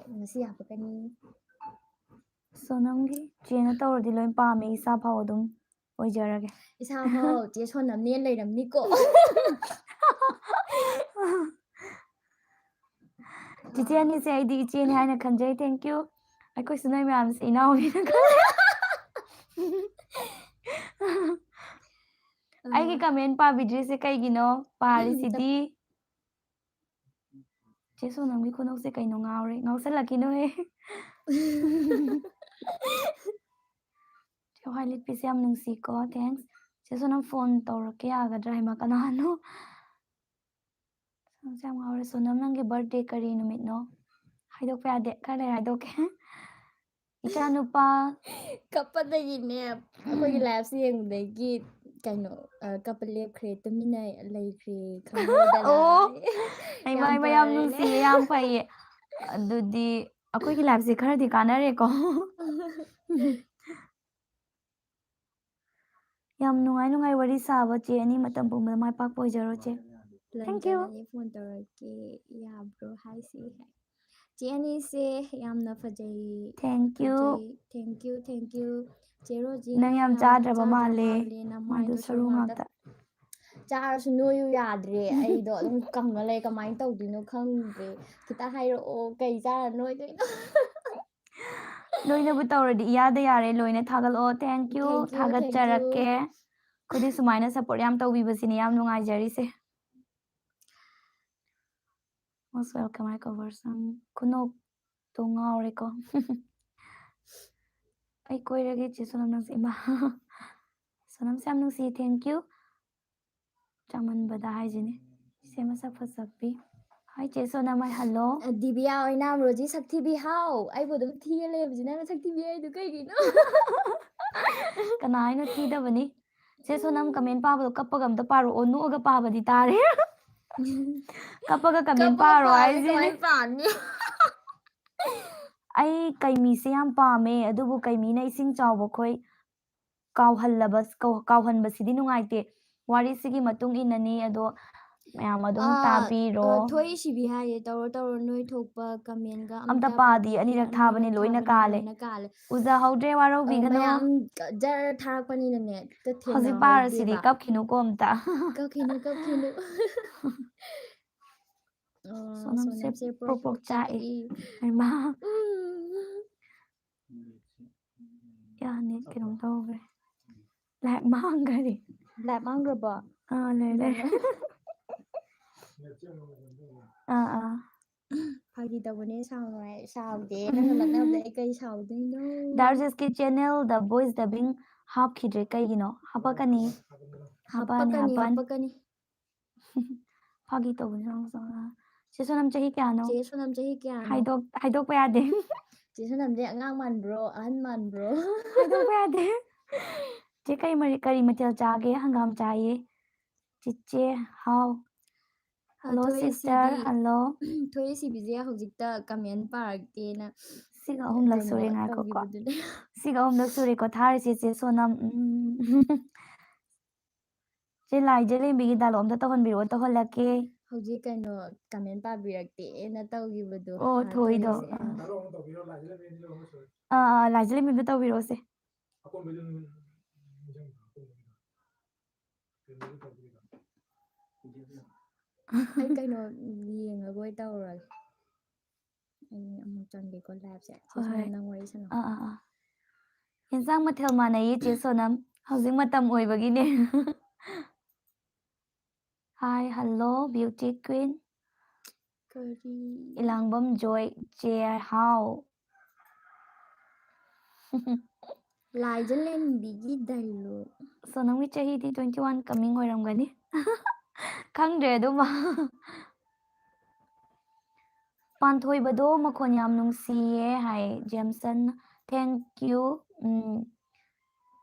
Speaker 1: ꯁꯣꯅꯝꯒꯤ ꯆꯦꯅ ꯇꯧꯔꯗꯤ ꯂꯣꯏ ꯄꯥꯝꯃꯦ ꯏꯁꯥ ꯐꯥꯎ ꯑꯗꯨꯝ ꯑꯣꯏꯖꯔꯒꯦ
Speaker 2: ꯏꯁꯥꯐꯥꯎ ꯆꯦ ꯁꯣꯅꯝꯅꯦ ꯂꯩꯔꯝꯅꯤꯀꯣ
Speaker 1: ꯆꯤꯆꯦ ꯑꯅꯤꯁꯦ ꯑꯩꯗꯤ ꯏꯆꯦꯅꯤ ꯍꯥꯏꯅ ꯈꯟꯖꯩ ꯊꯦꯡꯛ ꯌꯨ ꯑꯩꯈꯣꯏꯁꯨ ꯅꯣꯏ ꯃꯌꯥꯝꯁꯦ ꯏꯅꯥꯎꯅꯤꯅ ꯈꯜꯂꯦ ꯑꯩꯒꯤ ꯀꯃꯦꯟ ꯄꯥꯕꯤꯗ꯭ꯔꯤꯁꯦ ꯀꯩꯒꯤꯅꯣ ꯄꯥꯔꯤꯁꯤꯗꯤ ꯆꯦ ꯁꯣꯅꯝꯒꯤ ꯈꯨꯅꯣꯛꯁꯦ ꯀꯩꯅꯣ ꯉꯥꯎꯔꯦ ꯉꯥꯎꯁꯜꯂꯛꯈꯤꯅꯣꯍꯦ ꯆꯦ ꯍ꯭ꯋꯥꯏ ꯂꯤꯠꯄꯤꯁꯦ ꯌꯥꯝ ꯅꯨꯡꯁꯤꯀꯣ ꯊꯦꯡꯛꯁ ꯆꯦ ꯁꯣꯅꯝ ꯐꯣꯟ ꯇꯧꯔꯛꯀꯦ ꯌꯥꯒꯗ꯭ꯔꯥ ꯍꯩꯃꯥ ꯀꯅꯥꯅꯣ ꯁꯣꯅꯝꯁꯦ ꯌꯥꯝ ꯉꯥꯎꯔꯦ ꯁꯣꯅꯝ ꯅꯪꯒꯤ ꯕꯥꯔꯊꯗꯦ ꯀꯔꯤ ꯅꯨꯃꯤꯠꯅꯣ ꯍꯥꯏꯗꯣꯛꯄ ꯌꯥꯗꯦ ꯈꯔ ꯂꯩꯔ ꯍꯥꯏꯗꯣꯛꯀꯦ ꯏꯆꯥ ꯅꯨꯄꯥ
Speaker 2: ꯀꯞꯄꯗꯒꯤꯅꯦ ꯑꯩꯈꯣꯏꯒꯤ ꯂꯥꯏꯐꯁꯦ ꯌꯦꯡꯕꯗꯒꯤ ꯀꯩꯅꯣ ꯀꯞꯄ ꯂꯦꯞꯈ꯭ꯔꯦ ꯇꯨꯃꯤꯟꯅ ꯂꯩꯈ꯭ꯔꯦ ꯈꯪꯍꯧꯗꯅ
Speaker 1: ꯑꯣ
Speaker 2: ꯌꯥꯝ
Speaker 1: ꯌꯥꯝ
Speaker 2: ꯐꯔꯦꯅꯦ
Speaker 1: ꯅꯨꯡꯁꯤꯌꯦ ꯌꯥꯝ ꯐꯩꯌꯦ ꯑꯗꯨꯗꯤ ꯑꯩꯈꯣꯏꯒꯤ ꯂꯥꯏꯐꯁꯦ ꯈꯔꯗꯤ ꯀꯥꯟꯅꯔꯦꯀꯣ ꯌꯥꯝ ꯅꯨꯡꯉꯥꯏ ꯋꯥꯔꯤ ꯁꯥꯕ ꯆꯦ ꯑꯅꯤ ꯃꯇꯝ ꯄꯨꯡꯕꯗ ꯃꯥꯏ ꯄꯥꯛꯄ ꯑꯣꯏꯖꯔꯣ ꯆꯦ ꯊꯦꯡꯛ ꯌꯨ
Speaker 2: ꯂꯟꯆꯅꯅꯤ ꯐꯣꯟ ꯇꯧꯔꯛꯀꯦ ꯌꯥꯕ꯭ꯔꯣ ꯍꯥꯏꯁꯤ ꯆꯦ ꯑꯅꯤꯁꯦ ꯌꯥꯝꯅ ꯐꯖꯩ
Speaker 1: Thank you.
Speaker 2: thank you ꯆꯦ
Speaker 1: ꯅꯪ
Speaker 2: ꯔꯣꯖꯤꯅ
Speaker 1: ꯌꯥꯝ
Speaker 2: ꯌꯥꯝꯅ
Speaker 1: ꯆꯥꯗ꯭ꯔꯕ
Speaker 2: ꯆꯥꯗ꯭ꯔ
Speaker 1: ꯃꯥꯜꯂꯦ
Speaker 2: ꯃꯥꯜꯂꯦꯅ
Speaker 1: ꯃꯥꯗꯣ
Speaker 2: ꯃꯥꯏꯗꯣ
Speaker 1: ꯁꯔꯨ ꯉꯥꯛꯇ
Speaker 2: ꯆꯥꯔꯁꯨ ꯅꯣꯏꯌꯨ ꯌꯥꯗ꯭ꯔꯦ ꯑꯩꯗꯣ ꯑꯗꯨꯝ ꯀꯪꯉ ꯂꯩ ꯀꯃꯥꯏꯅ ꯇꯧꯗꯣꯏꯅꯣ ꯈꯪꯗ꯭ꯔꯦ ꯈꯤꯇ ꯍꯥꯏꯔꯛꯑꯣ ꯀꯩ ꯆꯥꯔ ꯅꯣꯏꯗꯣꯏꯅꯣ
Speaker 1: ꯅꯣꯏꯅꯕꯨ ꯇꯧꯔꯗꯤ ꯏꯌꯥꯗ ꯌꯥꯔꯦ ꯂꯣꯏꯅ ꯊꯥꯒꯠꯂꯛꯑꯣ ꯊꯦꯡꯛ ꯌꯨ
Speaker 2: Thank you.
Speaker 1: ꯊꯥꯒꯠꯆꯔꯛꯀꯦ ꯑꯩꯈꯣꯏꯗꯤ ꯁꯨꯃꯥꯏꯅ ꯁꯞꯄꯣꯔꯠ ꯌꯥꯝ ꯇꯧꯕꯤꯕꯁꯤꯅꯦ ꯌꯥꯝ ꯅꯨꯡꯉꯥꯏꯖꯔꯤꯁꯦ most welcome my covers ꯈꯨꯅꯣꯛꯇꯣ ꯉꯥꯎꯔꯦꯀꯣ ꯑꯩ ꯀꯣꯏꯔꯒꯦ ꯆꯦ ꯁꯣꯅꯝ ꯅꯪꯁꯦ ꯏꯃꯥ ꯁꯣꯅꯝꯁꯦ ꯌꯥꯝ ꯅꯨꯡꯁꯤ ꯊꯦꯡꯛ ꯌꯨ ꯆꯥꯃꯟꯕꯗ ꯍꯥꯏꯁꯤꯅꯦ ꯏꯆꯦ ꯃꯁꯛ ꯐꯖꯕꯤ ꯍꯥꯏ ꯆꯦ ꯁꯣꯅꯝ ꯍꯥꯏ ꯍꯜꯂꯣ
Speaker 2: ꯗꯤꯕꯤꯌꯥ ꯑꯣꯏꯅꯥꯝ ꯔꯣꯖꯤ ꯁꯛꯊꯤꯕꯤ ꯍꯥꯎ ꯑꯩꯕꯨ ꯑꯗꯨꯝ ꯊꯤꯔ ꯂꯩꯕꯁꯤ ꯅꯪꯅ ꯁꯛꯊꯤꯕꯤ ꯍꯥꯏꯗꯨ ꯀꯩꯒꯤꯅꯣ
Speaker 1: ꯀꯅꯥ ꯍꯥꯏꯅꯣ ꯊꯤꯗꯕꯅꯤ ꯆꯦ ꯁꯣꯅꯝ ꯀꯃꯦꯟ ꯄꯥꯕꯗꯣ ꯀꯞꯄꯒ ꯑꯝꯇ ꯄꯥꯔꯛꯑꯣ ꯅꯣꯛꯑꯒ ꯄꯥꯕꯗꯤ ꯇꯥꯔꯦ ꯀꯞꯄꯒ ꯀꯃꯦꯟ
Speaker 2: ꯀꯞꯄꯒ
Speaker 1: ꯄꯥꯔꯣ
Speaker 2: ꯄꯥꯔꯗꯤ
Speaker 1: ꯍꯥꯏꯁꯤꯅꯦ
Speaker 2: ꯀꯃꯥꯏꯅ ꯄꯥꯅꯤ
Speaker 1: ꯑꯩ ꯀꯩꯃꯤꯁꯦ ꯌꯥꯝ ꯄꯥꯝꯃꯦ ꯑꯗꯨꯕꯨ ꯀꯩꯃꯤꯅ ꯏꯁꯤꯡ ꯆꯥꯎꯕ ꯈꯣꯏ ꯀꯥꯎꯍꯟꯕꯁꯤꯗꯤ ꯅꯨꯡꯉꯥꯏꯇꯦ ꯋꯥꯔꯤꯁꯤꯒꯤ ꯃꯇꯨꯡ ꯏꯟꯅꯅꯤ ꯑꯗꯣ ꯃꯌꯥꯝ ꯑꯗꯨꯝ ꯇꯥꯕꯤꯔꯣ
Speaker 2: ꯊꯣꯏ ꯁꯤꯕꯤ ꯍꯥꯏꯌꯦ ꯇꯧꯔꯣ ꯅꯣꯏ ꯊꯣꯛꯄ ꯀꯃꯦꯟꯒ
Speaker 1: ꯑꯝꯇ
Speaker 2: ꯑꯝꯇ
Speaker 1: ꯄꯥꯗꯤ
Speaker 2: ꯄꯥꯕꯤꯗꯦ
Speaker 1: ꯑꯅꯤꯔꯛ ꯊꯥꯕꯅꯦ
Speaker 2: ꯑꯅꯤꯔꯛ
Speaker 1: ꯂꯣꯏꯅ
Speaker 2: ꯊꯥꯕꯅꯦ
Speaker 1: ꯀꯥꯜꯂꯦ
Speaker 2: ꯂꯣꯏꯅ ꯀꯥꯜꯂꯦ
Speaker 1: ꯎꯖꯍꯧꯗ꯭ꯔꯦ ꯋꯥꯔꯧꯕꯤꯒꯅꯣ
Speaker 2: ꯃꯌꯥꯝ ꯖꯔ ꯊꯥꯔꯛꯄꯅꯤꯅꯅꯦ
Speaker 1: ꯍꯧꯖꯤꯛ ꯄꯥꯔꯁꯤꯗꯤ
Speaker 2: ꯊꯦꯡꯅꯍꯧꯗꯦꯕ
Speaker 1: ꯀꯞꯈꯤꯅꯨꯀꯣ ꯑꯝꯇ
Speaker 2: ꯀꯞꯈꯤꯅꯨ
Speaker 1: ꯁꯣꯅꯝꯁꯦ
Speaker 2: ꯄ꯭ꯔꯣꯛ
Speaker 1: ꯄ꯭ꯔꯣꯛ
Speaker 2: ꯄ꯭ꯔꯣꯛ
Speaker 1: ꯆꯥꯛꯏ
Speaker 2: ꯆꯥꯛꯏ
Speaker 1: ꯍꯩꯃꯥ ꯌꯥꯅꯤ ꯀꯩꯅꯣꯝ ꯇꯧꯈ꯭ꯔꯦ ꯂꯥꯏꯛ ꯃꯥꯡꯈꯔꯦ
Speaker 2: ꯂꯥꯏꯞ ꯃꯥꯡꯈ꯭ꯔꯕꯣ
Speaker 1: ꯂꯩ ꯑꯥ
Speaker 2: ꯐꯥꯒꯤ ꯇꯧꯕꯅꯦ ꯁꯥꯎꯗꯦ ꯅꯪꯅ ꯂꯛꯅꯕꯗ ꯑꯩ ꯀꯩ ꯁꯥꯎꯗꯣꯏꯅꯣ
Speaker 1: ꯗꯥꯔꯖꯦꯁꯀꯤ ꯆꯦꯅꯦꯜꯗ ꯚꯣꯏꯁ ꯗꯕꯤꯡ ꯍꯥꯞꯈꯤꯗ꯭ꯔꯦ ꯀꯩꯒꯤꯅꯣ ꯍꯥꯞꯄꯛꯀꯅꯤ
Speaker 2: ꯍꯥꯞꯄꯛꯀꯅꯤ
Speaker 1: ꯐꯥꯒꯤ ꯇꯧꯕꯅꯤ ꯆꯦ ꯁꯣꯅꯝ ꯆꯍꯤ ꯀꯌꯥꯅꯣ
Speaker 2: ꯆꯦ ꯁꯣꯅꯝ ꯆꯍꯤ ꯀꯌꯥꯅꯣ
Speaker 1: ꯍꯥꯏꯗꯣꯛꯄ ꯌꯥꯗꯦ
Speaker 2: ꯆꯦ ꯁꯣꯅꯝꯁꯦ ꯑꯉꯥꯡ ꯃꯥꯟꯕ꯭ꯔꯣ ꯑꯍꯟ ꯃꯥꯟꯕ꯭ꯔꯣ
Speaker 1: ꯍꯥꯏꯗꯣꯛꯄ ꯌꯥꯗꯦ ꯆꯦ ꯀꯔꯤ ꯃꯊꯦꯜ ꯆꯥꯒꯦ ꯍꯪꯒꯥꯝ ꯆꯥꯏꯌꯦ ꯆꯤꯆꯦ ꯍꯥꯎ ꯍꯜꯂꯣ ꯁꯤꯁꯇꯔ ꯍꯜꯂꯣ
Speaker 2: ꯊꯣꯏ ꯁꯤꯕꯤꯁꯦ ꯍꯧꯖꯤꯛꯇ ꯀꯃꯦꯟ ꯄꯥꯔꯛꯇꯦꯅ
Speaker 1: ꯁꯤꯒ 3ꯂꯛ
Speaker 2: ꯀꯩꯅꯣ
Speaker 1: ꯁꯨꯔꯦ ꯉꯥꯏꯈꯣꯀꯣ
Speaker 2: ꯇꯧꯈꯤꯕꯗꯨꯅꯦ
Speaker 1: ꯁꯤꯒ 3ꯂꯛ ꯁꯨꯔꯦꯀꯣ ꯊꯥꯔꯤꯁꯦ ꯆꯦ ꯁꯣꯅꯝ ꯆꯦ ꯂꯥꯏꯖ ꯂꯦꯝꯕꯤꯒꯤ ꯗꯥꯏꯂꯣꯛ ꯑꯝꯇ ꯇꯧꯍꯟꯕꯤꯔꯛꯑꯣ ꯇꯧꯍꯜꯂꯛꯀꯦ
Speaker 2: ꯍꯧꯖꯤꯛ ꯀꯩꯅꯣ ꯀꯃꯦꯟ ꯄꯥꯕꯤꯔꯛꯇꯦꯅ ꯇꯧꯈꯤꯕꯗꯣ
Speaker 1: ꯑꯣ ꯊꯣꯏꯗꯣ
Speaker 2: ꯊꯣꯏꯁꯦ
Speaker 1: ꯂꯥꯏꯖ ꯂꯦꯝꯕꯤ ꯑꯝꯇ ꯇꯧꯕꯤꯔꯛꯑꯣꯁꯦ
Speaker 2: ꯑꯩ ꯀꯩꯅꯣ ꯌꯦꯡꯉꯒꯣꯏ ꯇꯧꯔꯒꯦ ꯑꯩ ꯑꯃꯨꯛ ꯆꯪꯒꯦꯀꯣ ꯂꯥꯏꯞꯁꯦ ꯆꯦ
Speaker 1: ꯍꯣꯏ ꯍꯣꯏ
Speaker 2: ꯁꯣꯅꯝ ꯅꯪ ꯋꯥꯔꯤ ꯁꯥꯟꯅꯧ
Speaker 1: ꯌꯦꯟꯁꯥꯡ ꯃꯊꯦꯜ ꯃꯥꯟꯅꯩꯌꯦ ꯆꯦ ꯁꯣꯅꯝ ꯍꯧꯖꯤꯛ ꯃꯇꯝ ꯑꯣꯏꯕꯒꯤꯅꯦ ꯍꯥꯏ ꯍꯜꯂꯣ ꯕ꯭ꯌꯨꯇꯤ ꯀ꯭ꯋꯤꯟ
Speaker 2: ꯀꯔꯤ
Speaker 1: ꯏꯂꯥꯡꯕꯝ ꯖꯣꯏ ꯆꯦ ꯍꯥꯎ
Speaker 2: ꯂꯥꯏꯖ ꯂꯦꯝꯕꯤꯒꯤ ꯗꯥꯏꯂꯣꯛ
Speaker 1: ꯁꯣꯅꯝꯒꯤ ꯆꯍꯤꯗꯤ 21 ꯀꯃꯤꯡ ꯑꯣꯏꯔꯝꯒꯅꯤ ꯈꯪꯗ꯭ꯔꯦ ꯑꯗꯨꯃ ꯄꯥꯟꯊꯣꯏꯕꯗꯣ ꯃꯈꯣꯟ ꯌꯥꯝ ꯅꯨꯡꯁꯤꯌꯦ ꯍꯥꯏ ꯖꯦꯝꯁꯟ ꯊꯦꯡꯛ ꯌꯨ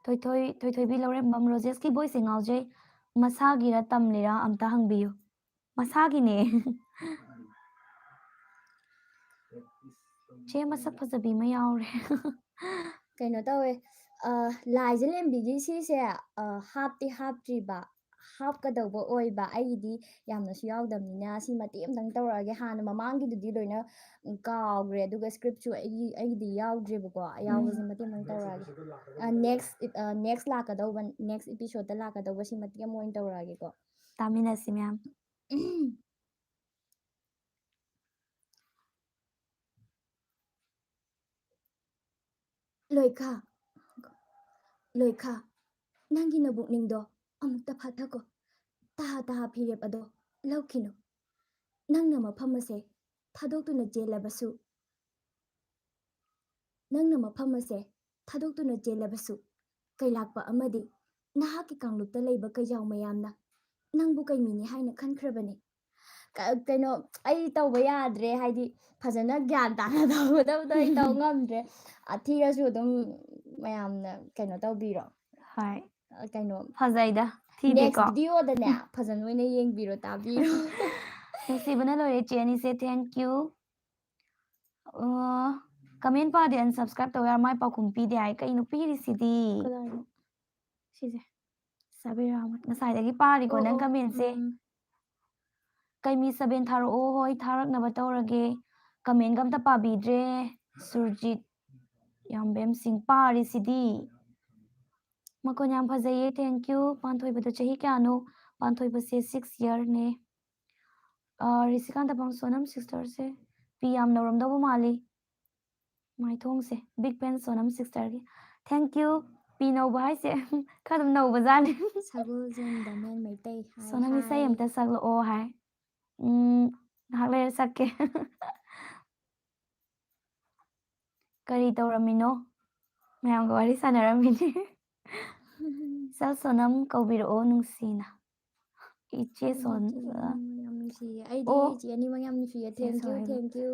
Speaker 1: ꯊꯣꯏꯊꯣꯏꯕꯤ ꯂꯧꯔꯦꯝꯕꯝ ꯔꯣꯖꯦꯁꯀꯤ ꯚꯣꯏꯁꯁꯦ ꯉꯥꯎꯖꯩ ꯃꯁꯥꯒꯤꯔ ꯇꯝꯂꯤꯔꯥ ꯑꯝꯇ ꯍꯪꯕꯤꯌꯨ ꯃꯁꯥꯒꯤꯅꯦ ꯆꯦ ꯃꯁꯛ ꯐꯖꯕꯤ ꯑꯃ ꯌꯥꯎꯔꯦ
Speaker 2: ꯀꯩꯅꯣ ꯇꯧꯋꯦ ꯂꯥꯏꯖ ꯂꯦꯝꯕꯤꯒꯤ ꯁꯤꯁꯦ ꯍꯥꯞꯇ꯭ꯔꯤꯕ ꯍꯥꯞꯀꯗꯧꯕ ꯑꯣꯏꯕ ꯑꯩꯒꯤꯗꯤ ꯌꯥꯝꯅꯁꯨ ꯌꯥꯎꯗꯕꯅꯤꯅ ꯁꯤ ꯃꯇꯦꯛ ꯑꯃꯇꯪ ꯇꯧꯔꯛꯑꯒꯦ ꯍꯥꯟꯅ ꯃꯃꯥꯡꯒꯤꯗꯨꯗꯤ ꯂꯣꯏꯅ ꯀꯥꯎꯈ꯭ꯔꯦ ꯑꯗꯨꯒ ꯁꯀ꯭ꯔꯤꯞꯁꯨ ꯑꯩꯒꯤꯗꯤ ꯌꯥꯎꯗ꯭ꯔꯦꯕꯀꯣ ꯌꯥꯎꯕꯁꯦ ꯃꯇꯦꯛ ꯑꯃꯇꯪ ꯇꯧꯔꯛꯑꯒꯦ ꯅꯦꯛꯁ ꯂꯥꯛꯀꯗꯧꯕ ꯅꯦꯛꯁ ꯏꯄꯤꯁꯣꯗꯠꯇ ꯂꯥꯛꯀꯗꯧꯕ ꯁꯤ ꯃꯇꯦꯛ ꯑꯃ ꯑꯣꯏꯅ ꯇꯧꯔꯛꯑꯒꯦꯀꯣ
Speaker 1: ꯇꯥꯃꯤꯟꯅꯁꯤ ꯃꯌꯥꯝ
Speaker 2: ꯂꯣꯏꯈꯥ ꯅꯪꯒꯤ ꯅꯕꯨꯛꯅꯤꯡꯗꯣ ꯑꯃꯨꯛꯇ ꯐꯥꯊꯀꯣ ꯇꯍꯥ ꯐꯤꯔꯦꯞ ꯑꯗꯣ ꯂꯧꯈꯤꯅꯨ ꯅꯪꯅ ꯃꯐꯝ ꯑꯁꯦ ꯊꯥꯗꯣꯛꯇꯨꯅ ꯆꯦꯜꯂꯕꯁꯨ ꯀꯩꯂꯥꯛꯄ ꯑꯃꯗꯤ ꯅꯍꯥꯛꯀꯤ ꯀꯥꯡꯂꯨꯞꯇ ꯂꯩꯕ ꯀꯩꯖꯥꯎ ꯃꯌꯥꯝꯅ ꯅꯪꯕꯨ ꯀꯩꯃꯤꯅꯤ ꯍꯥꯏꯅ ꯈꯟꯈ꯭ꯔꯕꯅꯤ ꯀꯩꯅꯣ ꯑꯩ ꯇꯧꯕ ꯌꯥꯗ꯭ꯔꯦ ꯍꯥꯏꯗꯤ ꯐꯖꯅ ꯒ꯭ꯌꯥꯟ ꯇꯥꯅ ꯇꯧꯒꯗꯕꯗꯣ ꯑꯩ ꯇꯧ ꯉꯝꯗ꯭ꯔꯦ ꯊꯤꯔꯁꯨ ꯑꯗꯨꯝ ꯃꯌꯥꯝꯅ ꯀꯩꯅꯣ ꯇꯧꯕꯤꯔꯣ
Speaker 1: ꯍꯣꯏ
Speaker 2: ꯀꯩꯅꯣ
Speaker 1: ꯐꯖꯩꯗ
Speaker 2: ꯅꯦꯛꯁ
Speaker 1: ꯊꯤꯗꯦꯀꯣ
Speaker 2: ꯚꯤꯗꯤꯑꯣꯗꯅꯦ ꯐꯖꯅ ꯑꯣꯏꯅ ꯌꯦꯡꯕꯤꯔꯣ ꯇꯥꯕꯤꯔꯣ
Speaker 1: ꯅꯨꯡꯁꯤꯕꯅ ꯂꯣꯏꯔꯦ ꯆꯦ ꯑꯅꯤꯁꯦ ꯊꯦꯡꯛ ꯌꯨ ꯀꯃꯦꯟ ꯄꯥꯗꯦ ꯑꯟꯁꯕꯁꯀ꯭ꯔꯥꯏꯞ ꯇꯧ ꯌꯥꯔ ꯃꯥꯏ ꯄꯥꯎꯈꯨꯝ ꯄꯤꯗꯦ ꯍꯥꯏ ꯀꯩꯅꯣ ꯄꯤꯔꯤꯁꯤꯗꯤ
Speaker 2: ꯀꯗꯥꯏꯅꯣ
Speaker 1: ꯁꯤꯁꯦ ꯁꯥꯕꯤꯔꯥꯃ ꯉꯁꯥꯏꯗꯒꯤ ꯄꯥꯔꯤꯀꯣ
Speaker 2: ꯑꯣ
Speaker 1: ꯅꯪ
Speaker 2: ꯑꯣ
Speaker 1: ꯀꯃꯦꯟꯁꯦ ꯀꯩꯃꯤ 7 ꯊꯥꯔꯛꯑꯣ ꯍꯣꯏ ꯊꯥꯔꯛꯅꯕ ꯇꯧꯔꯒꯦ ꯀꯃꯦꯟꯒ ꯑꯝꯇ ꯄꯥꯕꯤꯗ꯭ꯔꯦ ꯁꯨꯔꯖꯤꯠ ꯌꯥꯝꯕꯦꯝ ꯁꯤꯡ ꯄꯥꯔꯤꯁꯤꯗꯤ ꯃꯈꯣꯟ ꯌꯥꯝ ꯐꯖꯩꯌꯦ ꯊꯦꯡꯛ ꯌꯨ ꯄꯥꯟꯊꯣꯏꯕꯗꯣ ꯆꯍꯤ ꯀꯌꯥꯅꯣ ꯄꯥꯟꯊꯣꯏꯕꯁꯦ 6 ꯏꯌꯔꯅꯦ ꯔꯤꯁꯤꯀꯥꯟꯇꯄꯝ ꯁꯣꯅꯝ ꯁꯤꯁꯇꯔꯁꯦ ꯄꯤ ꯌꯥꯝ ꯅꯧꯔꯝꯗꯧꯕ ꯃꯥꯜꯂꯤ ꯃꯥꯏꯊꯣꯡꯁꯦ ꯕꯤꯛ ꯐꯦꯟ ꯁꯣꯅꯝ ꯁꯤꯁꯇꯔꯒꯤ ꯊꯦꯡꯛ ꯌꯨ ꯄꯤ ꯅꯧꯕ ꯍꯥꯏꯁꯦ ꯈꯔ ꯑꯗꯨꯝ ꯅꯧꯕꯖꯥꯠꯅꯤ
Speaker 2: ꯁꯒꯣꯜꯖꯦꯟ ꯗꯃꯦꯟ ꯃꯩꯇꯩ ꯍꯥꯏ
Speaker 1: ꯁꯣꯅꯝ ꯏꯁꯩ
Speaker 2: ꯍꯥꯏ
Speaker 1: ꯑꯝꯇ ꯁꯛꯂꯛꯑꯣ ꯍꯥꯏ ꯉꯥꯏꯍꯥꯛ ꯂꯩꯔ ꯁꯛꯀꯦ ꯀꯔꯤ ꯇꯧꯔꯝꯃꯤꯅꯣ ꯃꯌꯥꯝꯒ ꯋꯥꯔꯤ ꯁꯥꯟꯅꯔꯝꯃꯤꯅꯤ ꯏꯆꯜ ꯁꯣꯅꯝ ꯀꯧꯕꯤꯔꯛꯑꯣ ꯅꯨꯡꯁꯤꯅ ꯏꯆꯦ ꯁꯣꯟ
Speaker 2: ꯑꯩꯗꯤ ꯆꯦ ꯑꯅꯤꯃꯛ ꯌꯥꯝ ꯅꯨꯡꯁꯤꯌꯦ ꯑꯩꯗꯤ
Speaker 1: ꯑꯣ
Speaker 2: ꯆꯦ ꯑꯅꯤꯃꯛ ꯌꯥꯝ ꯅꯨꯡꯁꯤꯌꯦ
Speaker 1: ꯆꯦ
Speaker 2: ꯊꯦꯡꯛ
Speaker 1: ꯁꯣꯍꯦꯜ
Speaker 2: ꯌꯨ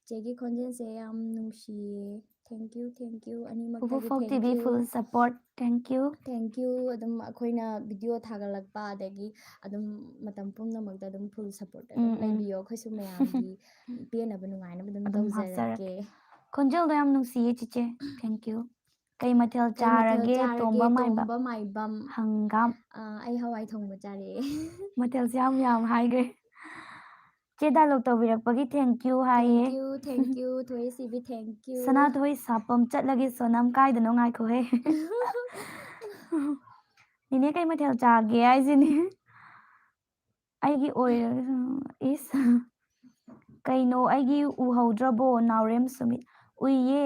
Speaker 2: ꯆꯦꯒꯤ ꯈꯣꯟꯖꯦꯜꯁꯦ ꯌꯥꯝ ꯅꯨꯡꯁꯤꯌꯦ ꯊꯦꯡꯛ ꯌꯨ
Speaker 1: ꯄꯨꯄꯨ
Speaker 2: ꯑꯅꯤꯃꯛꯇꯒꯤ
Speaker 1: ꯐꯣꯛ
Speaker 2: thank
Speaker 1: TV
Speaker 2: you
Speaker 1: full support thank you
Speaker 2: ꯑꯗꯨꯝ ꯑꯩꯈꯣꯏꯅ ꯚꯤꯗꯤꯑꯣ ꯊꯥꯒꯠꯂꯛꯄ ꯑꯗꯒꯤ ꯑꯗꯨꯝ ꯃꯇꯝ ꯄꯨꯝꯅꯃꯛꯇ ꯑꯗꯨꯝ ꯐꯨꯜ ꯁꯞꯄꯣꯔꯠ ꯑꯗꯨꯝ ꯂꯩꯕꯤꯌꯣ ꯑꯩꯈꯣꯏꯁꯨ ꯃꯌꯥꯝꯒꯤ ꯄꯦꯟꯅꯕ ꯅꯨꯡꯉꯥꯏꯅꯕ ꯑꯗꯨꯝ ꯇꯧꯖꯔꯛꯀꯦ
Speaker 1: ꯈꯣꯟꯖꯦꯜꯗꯣ ꯌꯥꯝ ꯅꯨꯡꯁꯤꯌꯦ ꯆꯤꯆꯦ ꯊꯦꯡꯛ ꯌꯨ ꯀꯩ ꯃꯊꯦꯜ
Speaker 2: ꯀꯩ ꯃꯊꯦꯜ
Speaker 1: ꯆꯥꯔꯒꯦ
Speaker 2: ꯆꯥꯔꯒꯦ
Speaker 1: ꯇꯣꯝꯕ ꯃꯥꯏꯕ
Speaker 2: ꯇꯣꯝꯕ ꯃꯥꯏꯕꯝ
Speaker 1: ꯍꯪꯒꯥꯝ
Speaker 2: ꯑꯩ ꯍꯋꯥꯏ ꯊꯣꯡꯕ ꯆꯥꯔꯛꯑꯦ
Speaker 1: ꯃꯊꯦꯜꯁꯦ ꯌꯥꯝ ꯍꯥꯏꯈ꯭ꯔꯦ ꯆꯦ ꯗꯥꯏꯂꯣꯛ ꯇꯧꯕꯤꯔꯛꯄꯒꯤ ꯊꯦꯡꯛ ꯌꯨ ꯍꯥꯏꯌꯦ
Speaker 2: ꯊꯦꯡꯛ ꯌꯨ ꯊꯣꯏꯁꯤꯕꯤ ꯊꯦꯡꯛ ꯌꯨ
Speaker 1: ꯁꯅꯥꯊꯣꯏ ꯁꯥꯄꯝ ꯆꯠꯂꯒꯦ ꯁꯣꯅꯝ ꯀꯥꯏꯗꯅꯣ ꯉꯥꯏꯈꯣꯍꯦ ꯅꯦꯅꯦ ꯀꯩ ꯃꯊꯦꯜ ꯆꯥꯒꯦ ꯍꯥꯏꯁꯤꯅꯤ ꯑꯩꯒꯤ ꯑꯣꯏꯔꯒ ꯏꯁ ꯀꯩꯅꯣ ꯑꯩꯒꯤ ꯎꯍꯧꯗ꯭ꯔꯕꯣ ꯅꯥꯎꯔꯦꯝ ꯁꯨꯃꯤꯠ ꯎꯏꯌꯦ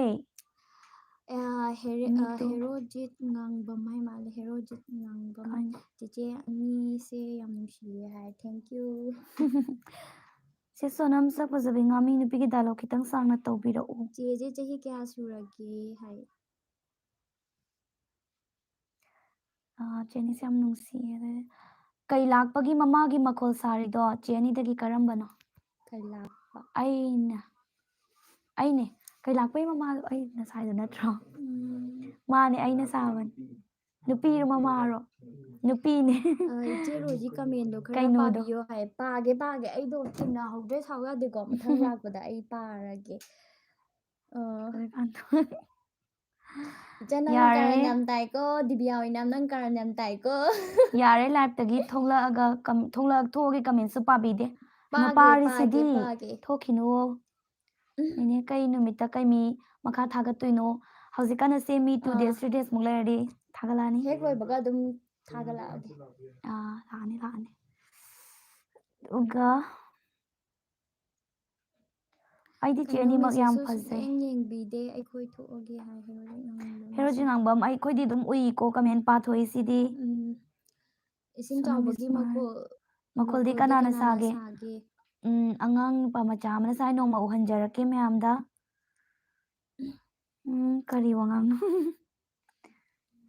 Speaker 1: ꯃꯤꯇꯨ
Speaker 2: ꯍꯦꯔꯣꯖꯤꯠ ꯉꯥꯡꯕꯝ ꯍꯥꯏ ꯃꯥꯜꯂꯦ ꯍꯦꯔꯣꯖꯤꯠ ꯉꯥꯡꯕꯝ ꯆꯦꯆꯦ ꯑꯅꯤꯁꯦ ꯌꯥꯝ ꯅꯨꯡꯁꯤꯌꯦ ꯍꯥꯏ ꯊꯦꯡꯛ ꯌꯨ
Speaker 1: ꯁꯤ ꯁꯣꯅꯝ ꯁꯛ ꯐꯖꯕꯤ ꯉꯥꯃꯤ ꯅꯨꯄꯤꯒꯤ ꯗꯥꯏꯂꯣꯛ ꯈꯤꯇꯪ ꯁꯥꯡꯅ ꯇꯧꯕꯤꯔꯛꯎ
Speaker 2: ꯆꯦꯁꯦ ꯆꯍꯤ ꯀꯌꯥ ꯁꯨꯔꯒꯦ ꯍꯥꯏ
Speaker 1: ꯆꯦꯅꯤꯁꯦ ꯌꯥꯝ ꯅꯨꯡꯁꯤꯌꯦ ꯀꯩ ꯂꯥꯛꯄꯒꯤ ꯃꯃꯥꯒꯤ ꯃꯈꯣꯜ ꯁꯥꯔꯤꯗꯣ ꯆꯦ ꯑꯅꯤꯗꯒꯤ ꯀꯔꯝꯕꯅꯣ
Speaker 2: ꯀꯩꯂꯥꯛꯄ
Speaker 1: ꯑꯩꯅꯦ ꯀꯩ ꯂꯥꯛꯄꯩ ꯃꯃꯥꯗꯣ ꯑꯩꯅ ꯁꯥꯏꯗꯣ ꯅꯠꯇ꯭ꯔꯣ ꯃꯥꯅꯦ ꯑꯩꯅ ꯁꯥꯕꯅꯦ ꯅꯨꯄꯤꯔꯣ ꯃꯃꯥꯔꯣ ꯅꯨꯄꯤꯅꯦ
Speaker 2: ꯏꯆꯦ ꯔꯣꯖꯤ ꯀꯃꯦꯟꯗꯣ ꯈꯔ
Speaker 1: ꯀꯩꯅꯣꯗꯣ
Speaker 2: ꯄꯥꯕꯤꯌꯣ ꯍꯥꯏ ꯄꯥꯒꯦ ꯑꯩꯗꯣ ꯊꯦꯡꯅꯍꯧꯗ꯭ꯔꯦ ꯁꯥꯎ ꯌꯥꯗꯦꯀꯣ ꯃꯊꯪ ꯂꯥꯛꯄꯗ ꯑꯩ ꯄꯥꯔꯒꯦ ꯏꯆꯟ ꯅꯪ
Speaker 1: ꯌꯥꯔꯦ
Speaker 2: ꯀꯥꯔꯟ ꯌꯥꯝ ꯇꯥꯏꯀꯣ ꯗꯤꯕꯤꯌꯥ ꯑꯣꯏꯅꯥꯝ ꯅꯪ ꯀꯥꯔꯟ ꯌꯥꯝ ꯇꯥꯏꯀꯣ
Speaker 1: ꯌꯥꯔꯦ ꯂꯥꯏꯞꯇꯒꯤ ꯊꯣꯛꯑꯒꯦ ꯀꯃꯦꯟꯁꯨ ꯄꯥꯕꯤꯗꯦ
Speaker 2: ꯄꯥꯒꯦ ꯄꯥꯒꯦ
Speaker 1: ꯄꯥꯔꯤꯁꯤꯗꯤ
Speaker 2: ꯄꯥꯒꯦ
Speaker 1: ꯊꯣꯛꯈꯤꯅꯨ ꯅꯦꯅꯦ ꯀꯩ ꯅꯨꯃꯤꯠꯇ ꯀꯩ ꯃꯤ ꯃꯈꯥ ꯊꯥꯒꯠꯇꯣꯏꯅꯣ ꯍꯧꯖꯤꯛꯀꯥꯟꯅ ꯁꯦꯝꯃꯤ 2 days 3 days ꯃꯨꯛ ꯂꯩꯔꯗꯤ ꯊꯥꯒꯠꯂꯛꯑꯅꯤ
Speaker 2: ꯍꯦꯛ ꯂꯣꯏꯕꯒ ꯑꯗꯨꯝ ꯊꯥꯒꯠꯂꯛꯑꯒꯦ
Speaker 1: ꯂꯥꯛꯑꯅꯤ ꯑꯗꯨꯒ ꯑꯩꯗꯤ ꯆꯦ
Speaker 2: ꯀꯩꯅꯣ
Speaker 1: ꯑꯅꯤꯃꯛ ꯌꯥꯝ
Speaker 2: ꯃꯦꯁꯦꯖꯁꯨ
Speaker 1: ꯐꯖꯩ
Speaker 2: ꯁꯨꯛꯌꯦꯡ ꯌꯦꯡꯕꯤꯗꯦ ꯑꯩꯈꯣꯏ ꯊꯣꯛꯑꯒꯦ ꯍꯥꯏ
Speaker 1: ꯍꯦꯔꯣꯖꯤ ꯉꯥꯡꯕꯝ ꯑꯩꯈꯣꯏꯗꯤ ꯑꯗꯨꯝ ꯎꯏꯀꯣ ꯀꯃꯦꯟ ꯄꯥꯊꯣꯛꯏꯁꯤꯗꯤ
Speaker 2: ꯏꯁꯤꯡ
Speaker 1: ꯁꯣꯅꯝ
Speaker 2: ꯆꯥꯎꯕꯒꯤ
Speaker 1: ꯏꯁꯃꯥꯏꯜ ꯃꯈꯣꯜꯗꯤ
Speaker 2: ꯀꯅꯥꯅ ꯁꯥꯒꯦ
Speaker 1: ꯑꯉꯥꯡ ꯅꯨꯄꯥ ꯃꯆꯥ ꯑꯃꯅ ꯁꯥꯏ ꯅꯣꯡꯃ ꯎꯍꯟꯖꯔꯛꯀꯦ ꯃꯌꯥꯝꯗ ꯀꯔꯤ ꯋꯥꯉꯥꯡꯅꯣ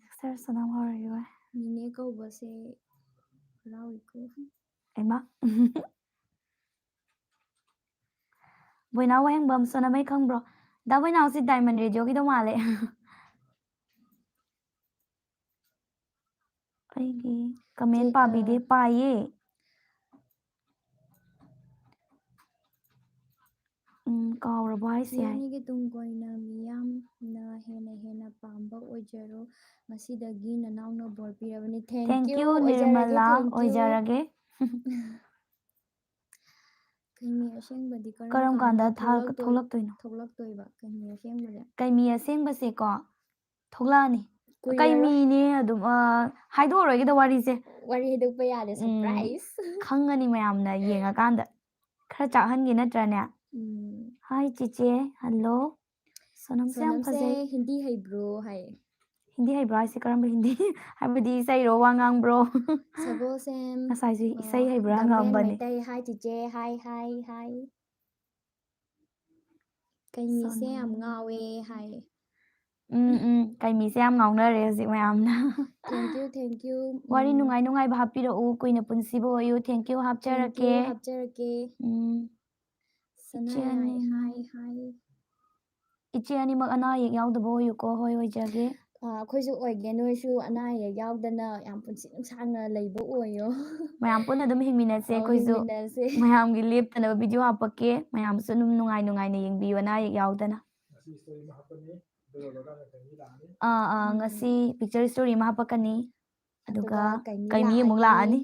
Speaker 1: sister Sonam how are you
Speaker 2: ꯅꯦꯅꯦ ꯀꯧꯕꯁꯦ ꯍꯔꯥꯎꯏꯀꯣ
Speaker 1: ꯍꯩꯃꯥ ꯕꯣꯏꯅꯥꯎ ꯋꯥꯍꯦꯡꯕꯝ ꯁꯣꯅꯃꯩ ꯈꯪꯕ꯭ꯔꯣ ꯗꯥ ꯕꯣꯏꯅꯥꯎꯁꯤ ꯗꯥꯏꯃꯟ ꯔꯦꯗꯤꯑꯣꯒꯤꯗꯣ ꯃꯥꯜꯂꯦ ꯑꯩꯒꯤ ꯀꯃꯦꯟ ꯄꯥꯕꯤꯗꯦ ꯄꯥꯏꯌꯦ ꯀꯥꯎꯔꯕꯣ
Speaker 2: ꯆꯦ
Speaker 1: ꯍꯥꯏꯁꯦ
Speaker 2: ꯑꯅꯤꯒꯤ ꯇꯨꯡ ꯀꯣꯏꯅ ꯃꯤꯌꯥꯝꯅ ꯍꯦꯟꯅ ꯄꯥꯝꯕ ꯑꯣꯏꯖꯔꯣ ꯉꯁꯤꯗꯒꯤ ꯅꯅꯥꯎꯅ ꯕꯣꯔ ꯄꯤꯔꯕꯅꯤ ꯊꯦꯡꯛ
Speaker 1: ꯊꯦꯡꯛ
Speaker 2: ꯌꯨ ꯑꯣꯏꯖꯔꯒꯦ
Speaker 1: ꯅꯤꯔꯃꯂꯥ
Speaker 2: ꯊꯦꯡꯛ ꯌꯨ
Speaker 1: ꯑꯣꯏꯖꯔꯒꯦ
Speaker 2: ꯀꯩꯃꯤ ꯑꯁꯦꯡꯕꯗꯤ ꯀꯔꯝ ꯀꯥꯟꯗ ꯊꯣꯛꯂꯛꯇꯣꯏꯕ ꯀꯩꯃꯤ ꯑꯁꯦꯡꯕꯁꯦ
Speaker 1: ꯀꯩꯃꯤ ꯑꯁꯦꯡꯕꯁꯦꯀꯣ ꯊꯣꯛꯂꯛꯑꯅꯤ
Speaker 2: ꯀꯨꯏꯔꯔꯣꯏ
Speaker 1: ꯀꯩꯃꯤꯅꯦ ꯑꯗꯨꯝ ꯍꯥꯏꯗꯣꯛꯑꯔꯣꯏꯒꯦꯗ ꯋꯥꯔꯤꯁꯦ
Speaker 2: ꯋꯥꯔꯤ ꯍꯥꯏꯗꯣꯛꯄ ꯌꯥꯗꯦ ꯁꯔꯄ꯭ꯔꯥꯏꯖ
Speaker 1: ꯈꯪꯉꯅꯤ ꯃꯌꯥꯝꯅ ꯌꯦꯡꯉꯀꯥꯟꯗ ꯈꯔ ꯆꯥꯛꯍꯟꯒꯦ ꯅꯠꯇ꯭ꯔꯅꯦ ꯍꯥꯏ ꯆꯤꯆꯦ ꯍꯜꯂꯣ ꯁꯣꯅꯝꯁꯦ ꯌꯥꯝ ꯐꯖꯩ
Speaker 2: ꯍꯤꯟꯗꯤ ꯍꯩꯕ꯭ꯔꯣ ꯍꯥꯏ
Speaker 1: ꯍꯤꯟꯗꯤ ꯍꯩꯕ꯭ꯔꯣ ꯍꯥꯏꯁꯦ ꯀꯔꯝꯕ ꯍꯤꯟꯗꯤ ꯍꯥꯏꯕꯗꯤ ꯏꯁꯩꯔꯣ ꯋꯥ ꯉꯥꯡꯕ꯭ꯔꯣ
Speaker 2: ꯁꯒꯣꯜꯁꯦꯝ
Speaker 1: ꯉꯁꯥꯏꯁꯨ ꯏꯁꯩ ꯍꯩꯕ꯭ꯔꯥ
Speaker 2: ꯗꯃꯦꯟ
Speaker 1: ꯍꯪꯉꯛꯑꯝꯕꯅꯦ
Speaker 2: ꯃꯩꯇꯩ ꯍꯥꯏ ꯆꯤꯆꯦ ꯍꯥꯏ ꯀꯩꯃꯤꯁꯦ
Speaker 1: ꯁꯣꯅꯝ
Speaker 2: ꯌꯥꯝ ꯉꯥꯎꯋꯦ ꯍꯥꯏ
Speaker 1: ꯀꯩꯃꯤꯁꯦ ꯌꯥꯝ ꯉꯥꯎꯅꯔꯦ ꯍꯧꯖꯤꯛ ꯃꯌꯥꯝꯅ
Speaker 2: ꯊꯦꯡꯛ ꯌꯨ
Speaker 1: ꯋꯥꯔꯤ ꯅꯨꯡꯉꯥꯏ ꯅꯨꯡꯉꯥꯏꯕ ꯍꯥꯞꯄꯤꯔꯛꯎ ꯀꯨꯏꯅ ꯄꯨꯟꯁꯤꯕ ꯑꯣꯏꯌꯨ ꯊꯦꯡꯛ ꯌꯨ ꯍꯥꯞꯆꯔꯛꯀꯦ
Speaker 2: ꯍꯥꯞꯆꯔꯛꯀꯦ
Speaker 1: ꯏꯆꯦ
Speaker 2: ꯁꯅꯥꯌꯥꯏ ꯍꯥꯏ
Speaker 1: ꯏꯆꯦ ꯑꯅꯤꯃꯛ ꯑꯅꯥ ꯑꯌꯦꯛ ꯌꯥꯎꯗꯕ ꯑꯣꯏꯌꯨꯀꯣ ꯍꯣꯏ ꯑꯣꯏꯖꯒꯦ
Speaker 2: ꯑꯩꯈꯣꯏꯁꯨ ꯑꯣꯏꯒꯦ ꯅꯣꯏꯁꯨ ꯑꯅꯥ ꯑꯌꯦꯛ ꯌꯥꯎꯗꯅ ꯌꯥꯝ ꯄꯨꯟꯁꯤ ꯅꯨꯡꯁꯥꯡꯅ ꯂꯩꯕ ꯑꯣꯏꯌꯣ
Speaker 1: ꯃꯌꯥꯝ ꯄꯨꯟꯅ ꯑꯗꯨꯝ ꯍꯤꯡꯃꯤꯟꯅꯁꯦ ꯑꯩꯈꯣꯏꯁꯨ
Speaker 2: ꯍꯤꯡꯃꯤꯟꯅꯁꯦ
Speaker 1: ꯃꯌꯥꯝꯒꯤ ꯂꯦꯞꯇꯅꯕ ꯚꯤꯗꯤꯑꯣ ꯍꯥꯞꯄꯛꯀꯦ ꯃꯌꯥꯝꯁꯨ ꯑꯗꯨꯝ ꯅꯨꯡꯉꯥꯏ ꯅꯨꯡꯉꯥꯏꯅ ꯌꯦꯡꯕꯤꯌꯨ ꯑꯅꯥ ꯑꯌꯦꯛ ꯌꯥꯎꯗꯅ ꯉꯁꯤ ꯄꯤꯛꯆꯔ ꯏꯁꯇꯣꯔꯤ ꯑꯃ ꯍꯥꯞꯄꯛꯀꯅꯤ ꯑꯗꯨꯒ ꯀꯩꯃꯤ ꯑꯃꯨꯛ ꯂꯥꯛꯑꯅꯤ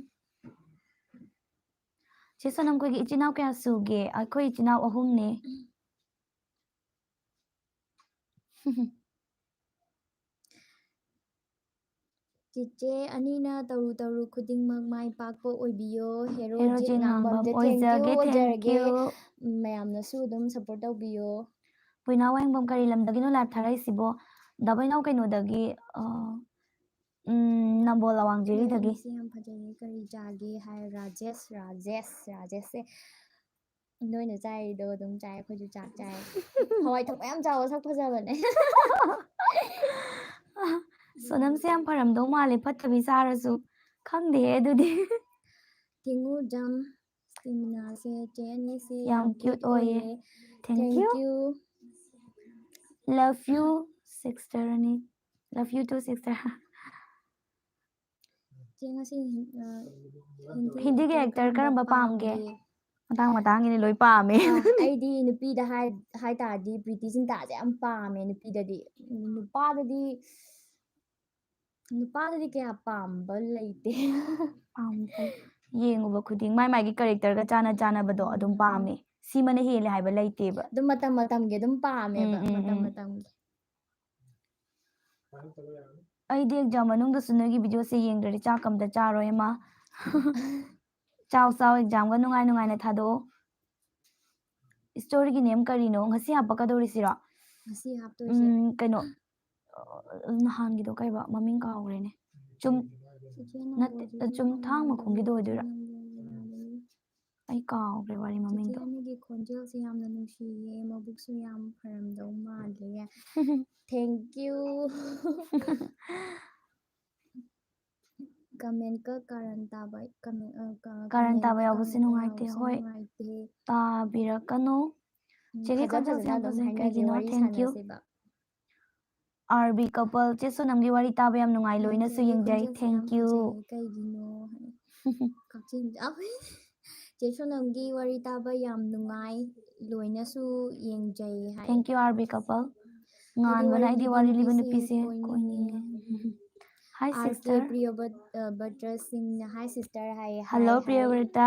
Speaker 1: ꯆꯦ ꯁꯣꯅꯝ ꯈꯣꯏꯒꯤ ꯏꯆꯤꯟ ꯏꯅꯥꯎ ꯀꯌꯥ ꯁꯨꯒꯦ ꯑꯩꯈꯣꯏ ꯏꯆꯤꯟ ꯏꯅꯥꯎ 3ꯅꯦ
Speaker 2: ꯆꯤꯆꯦ ꯑꯅꯤꯅ ꯇꯧꯔꯨ ꯇꯧꯔꯨ ꯈꯨꯗꯤꯡꯃꯛ ꯃꯥꯏ ꯄꯥꯛꯄ ꯑꯣꯏꯕꯤꯌꯣ ꯍꯦꯔꯣ
Speaker 1: ꯍꯦꯔꯣ
Speaker 2: ꯖꯤꯠ
Speaker 1: ꯖꯤꯠ ꯉꯥꯡꯕꯝ
Speaker 2: ꯉꯥꯡꯕꯝꯗ ꯊꯦꯡꯀ꯭ꯌꯨ
Speaker 1: ꯑꯣꯏꯖꯒꯦ
Speaker 2: ꯑꯣꯏꯖꯔꯒꯦ
Speaker 1: ꯊꯦꯡꯀ꯭ꯌꯨ
Speaker 2: ꯃꯌꯥꯝꯅꯁꯨ ꯑꯗꯨꯝ ꯁꯞꯄꯣꯔꯠ ꯇꯧꯕꯤꯌꯣ
Speaker 1: ꯄꯣꯏꯅꯥꯎ ꯋꯥꯍꯦꯡꯕꯝ ꯀꯔꯤ ꯂꯝꯗꯒꯤꯅꯣ ꯂꯥꯏꯚ ꯊꯥꯔꯛꯏꯁꯤꯕꯣ ꯗꯥꯕꯣꯏꯅꯥꯎ ꯀꯩꯅꯣꯗꯒꯤ ꯅꯝꯕꯣꯜ
Speaker 2: ꯅꯣꯏ
Speaker 1: ꯑꯋꯥꯡꯖꯦꯔꯤꯗꯒꯤ
Speaker 2: ꯑꯅꯤꯁꯦ ꯌꯥꯝ ꯐꯖꯩꯌꯦ ꯀꯔꯤ ꯆꯥꯒꯦ ꯍꯥꯏ ꯔꯥꯖꯦꯁꯁꯦ ꯅꯣꯏꯅ ꯆꯥꯏꯔꯤꯗꯣ ꯑꯗꯨꯝ ꯆꯥꯏ ꯑꯩꯈꯣꯏꯁꯨ ꯆꯥꯛ ꯆꯥꯏ ꯍꯋꯥꯏ ꯊꯣꯡ ꯃꯌꯥꯝ ꯆꯥꯎꯕ ꯁꯛ ꯐꯖꯕꯅꯦ
Speaker 1: ꯁꯣꯅꯝꯁꯦ ꯌꯥꯝ ꯐꯔꯝꯗꯧ ꯃꯥꯜꯂꯦ ꯐꯠꯇꯕꯤ ꯆꯥꯔꯁꯨ ꯈꯪꯗꯦꯍꯦ ꯑꯗꯨꯗꯤ
Speaker 2: ꯊꯦꯡꯉꯨꯖꯝ ꯏꯁꯇꯦꯃꯤꯅꯥꯁꯦ ꯆꯦ ꯑꯅꯤꯁꯦ
Speaker 1: ꯌꯥꯝ
Speaker 2: ꯌꯥꯝ ꯀ꯭ꯌꯨꯠ ꯑꯣꯏꯌꯦ ꯊꯦꯡꯀ꯭ꯌꯨ
Speaker 1: ꯂꯞ ꯌꯨ ꯁꯤꯛꯁꯇꯔ ꯑꯅꯤ ꯂꯞ ꯌꯨ ꯇꯨ ꯁꯤꯛꯁꯇꯔ
Speaker 2: ꯆꯦ ꯉꯁꯤ
Speaker 1: ꯍꯤꯟꯗꯤꯒꯤ ꯑꯦꯛꯇꯔ ꯀꯔꯝꯕ ꯄꯥꯝꯒꯦ ꯃꯇꯥꯡ ꯃꯇꯥꯡꯒꯤꯅꯤ ꯂꯣꯏ ꯄꯥꯝꯃꯦ
Speaker 2: ꯑꯩꯗꯤ ꯅꯨꯄꯤꯗ ꯍꯥꯏ ꯇꯥꯔꯗꯤ ꯄ꯭ꯔꯤꯇꯤ ꯖꯤꯟꯇꯥꯁꯦ ꯌꯥꯝ ꯄꯥꯝꯃꯦ ꯅꯨꯄꯤꯗꯗꯤ ꯅꯨꯄꯥꯗꯗꯤ ꯀꯌꯥ ꯄꯥꯝꯕ ꯂꯩꯇꯦ
Speaker 1: ꯌꯦꯡꯉꯨꯕ ꯈꯨꯗꯤꯡ ꯃꯥꯏ ꯃꯥꯒꯤ ꯀꯦꯔꯦꯛꯇꯔꯒ ꯆꯥꯟꯅꯕꯗꯣ ꯑꯗꯨꯝ ꯄꯥꯝꯃꯦ ꯁꯤꯃꯅ ꯍꯦꯜꯂꯦ ꯍꯥꯏꯕ ꯂꯩꯇꯦꯕ
Speaker 2: ꯑꯗꯨꯝ ꯃꯇꯝ ꯃꯇꯝꯒꯤ ꯑꯗꯨꯝ ꯄꯥꯝꯃꯦꯕ ꯃꯇꯝ
Speaker 1: ꯎꯝ
Speaker 2: ꯃꯇꯝꯒꯤ
Speaker 1: ꯑꯩꯗꯤ ꯑꯦꯛꯖꯥꯝ ꯃꯅꯨꯡꯗꯁꯨ ꯅꯣꯏꯒꯤ ꯚꯤꯗꯤꯑꯣꯁꯦ ꯌꯦꯡꯗ꯭ꯔꯗꯤ ꯆꯥꯛ ꯑꯝꯇ ꯆꯥꯔꯣꯏ ꯑꯃ ꯆꯥꯎ ꯑꯦꯛꯖꯥꯝꯒ ꯅꯨꯡꯉꯥꯏ ꯅꯨꯡꯉꯥꯏꯅ ꯊꯥꯗꯣꯛꯑꯣ ꯏꯁꯇꯣꯔꯤꯒꯤ ꯅꯦꯝ ꯀꯔꯤꯅꯣ ꯉꯁꯤ ꯍꯥꯞꯄꯛꯀꯗꯧꯔꯤꯁꯤꯔꯣ
Speaker 2: ꯉꯁꯤ ꯍꯥꯞꯇꯣꯏꯁꯦ
Speaker 1: ꯀꯩꯅꯣ ꯅꯍꯥꯟꯒꯤꯗꯣ ꯀꯩꯕ ꯃꯃꯤꯡ ꯀꯥꯎꯈ꯭ꯔꯦꯅꯦ ꯆꯨꯝꯊꯥꯡ ꯃꯈꯣꯡꯒꯤꯗꯣ ꯑꯣꯏꯗꯣꯏꯔꯥ ꯑꯩ ꯀꯥꯎꯈ꯭ꯔꯦ ꯋꯥꯔꯤ
Speaker 2: ꯆꯤꯆꯦ
Speaker 1: ꯃꯃꯤꯡꯗꯣ
Speaker 2: ꯑꯅꯤꯒꯤ ꯈꯣꯟꯖꯦꯜꯁꯦ ꯌꯥꯝꯅ ꯅꯨꯡꯁꯤꯌꯦ ꯃꯕꯨꯛꯁꯨ ꯌꯥꯝ ꯐꯔꯝꯗꯧ ꯃꯥꯜꯂꯦ ꯊꯦꯡꯀ꯭ꯌꯨ ꯀꯃꯦꯟꯀ ꯀꯥꯔꯟ ꯇꯥꯕ
Speaker 1: ꯀꯥꯔꯟ ꯇꯥꯕ
Speaker 2: ꯀꯃꯦꯟꯗ
Speaker 1: ꯌꯥꯎꯕꯁꯦ
Speaker 2: ꯀꯥꯔꯟ
Speaker 1: ꯅꯨꯡꯉꯥꯏꯇꯦ
Speaker 2: ꯌꯥꯎꯕꯁꯦ
Speaker 1: ꯍꯣꯏ
Speaker 2: ꯅꯨꯡꯉꯥꯏꯇꯦ
Speaker 1: ꯇꯥꯕꯤꯔꯛꯀꯅꯨ ꯆꯦꯒꯤ ꯈꯣꯟꯖꯦꯜꯁꯦ
Speaker 2: ꯐꯖꯅ
Speaker 1: ꯌꯥꯝ
Speaker 2: ꯑꯗꯨꯝ
Speaker 1: ꯐꯖꯩ
Speaker 2: ꯍꯥꯏꯅꯁꯦ
Speaker 1: ꯀꯩꯒꯤꯅꯣ
Speaker 2: ꯋꯥꯔꯤ
Speaker 1: ꯊꯦꯡꯀ꯭ꯌꯨ
Speaker 2: ꯁꯥꯟꯅꯁꯦꯕ
Speaker 1: ꯑꯥꯔꯕꯤ ꯀꯄꯜ ꯆꯦ ꯁꯣꯅꯝꯒꯤ ꯋꯥꯔꯤ ꯇꯥꯕ ꯌꯥꯝ ꯅꯨꯡꯉꯥꯏ
Speaker 2: ꯆꯦ
Speaker 1: ꯂꯣꯏꯅꯁꯨ
Speaker 2: ꯑꯩꯒꯤ
Speaker 1: ꯌꯦꯡꯖꯩ
Speaker 2: ꯈꯣꯟꯖꯦꯜꯁꯦ ꯌꯥꯝ
Speaker 1: ꯊꯦꯡꯀ꯭ꯌꯨ
Speaker 2: ꯐꯖꯩꯌꯦ ꯀꯩꯒꯤꯅꯣ ꯀꯛꯆꯤꯡ ꯆꯦ ꯁꯣꯅꯝꯒꯤ ꯋꯥꯔꯤ ꯇꯥꯕ ꯌꯥꯝ ꯅꯨꯡꯉꯥꯏ ꯂꯣꯏꯅꯁꯨ ꯌꯦꯡꯖꯩ ꯍꯥꯏ
Speaker 1: ꯊꯦꯡꯀ꯭ꯌꯨ ꯑꯥꯔꯕꯤ ꯀꯄꯜ ꯉꯥꯟꯕꯅ ꯑꯩꯗꯤ
Speaker 2: ꯂꯤꯕꯤ
Speaker 1: ꯋꯥꯔꯤ ꯂꯤꯕ
Speaker 2: ꯅꯨꯄꯤꯁꯦ
Speaker 1: ꯅꯨꯄꯤꯁꯦ
Speaker 2: ꯀꯣꯏꯅꯤꯡꯉꯦ
Speaker 1: ꯀꯣꯏꯅꯤꯡꯉꯦ ꯍꯥꯏ
Speaker 2: ꯑꯥꯔ ꯀꯦ
Speaker 1: ꯁꯤꯁꯇꯔ
Speaker 2: ꯄ꯭ꯔꯤꯌꯣꯕꯇ꯭ꯔꯁꯤꯡꯅ ꯍꯥꯏ ꯁꯤꯁꯇꯔ ꯍꯥꯏꯌꯦ
Speaker 1: ꯍꯜꯂꯣ ꯄ꯭ꯔꯤꯌꯕꯔꯇꯥ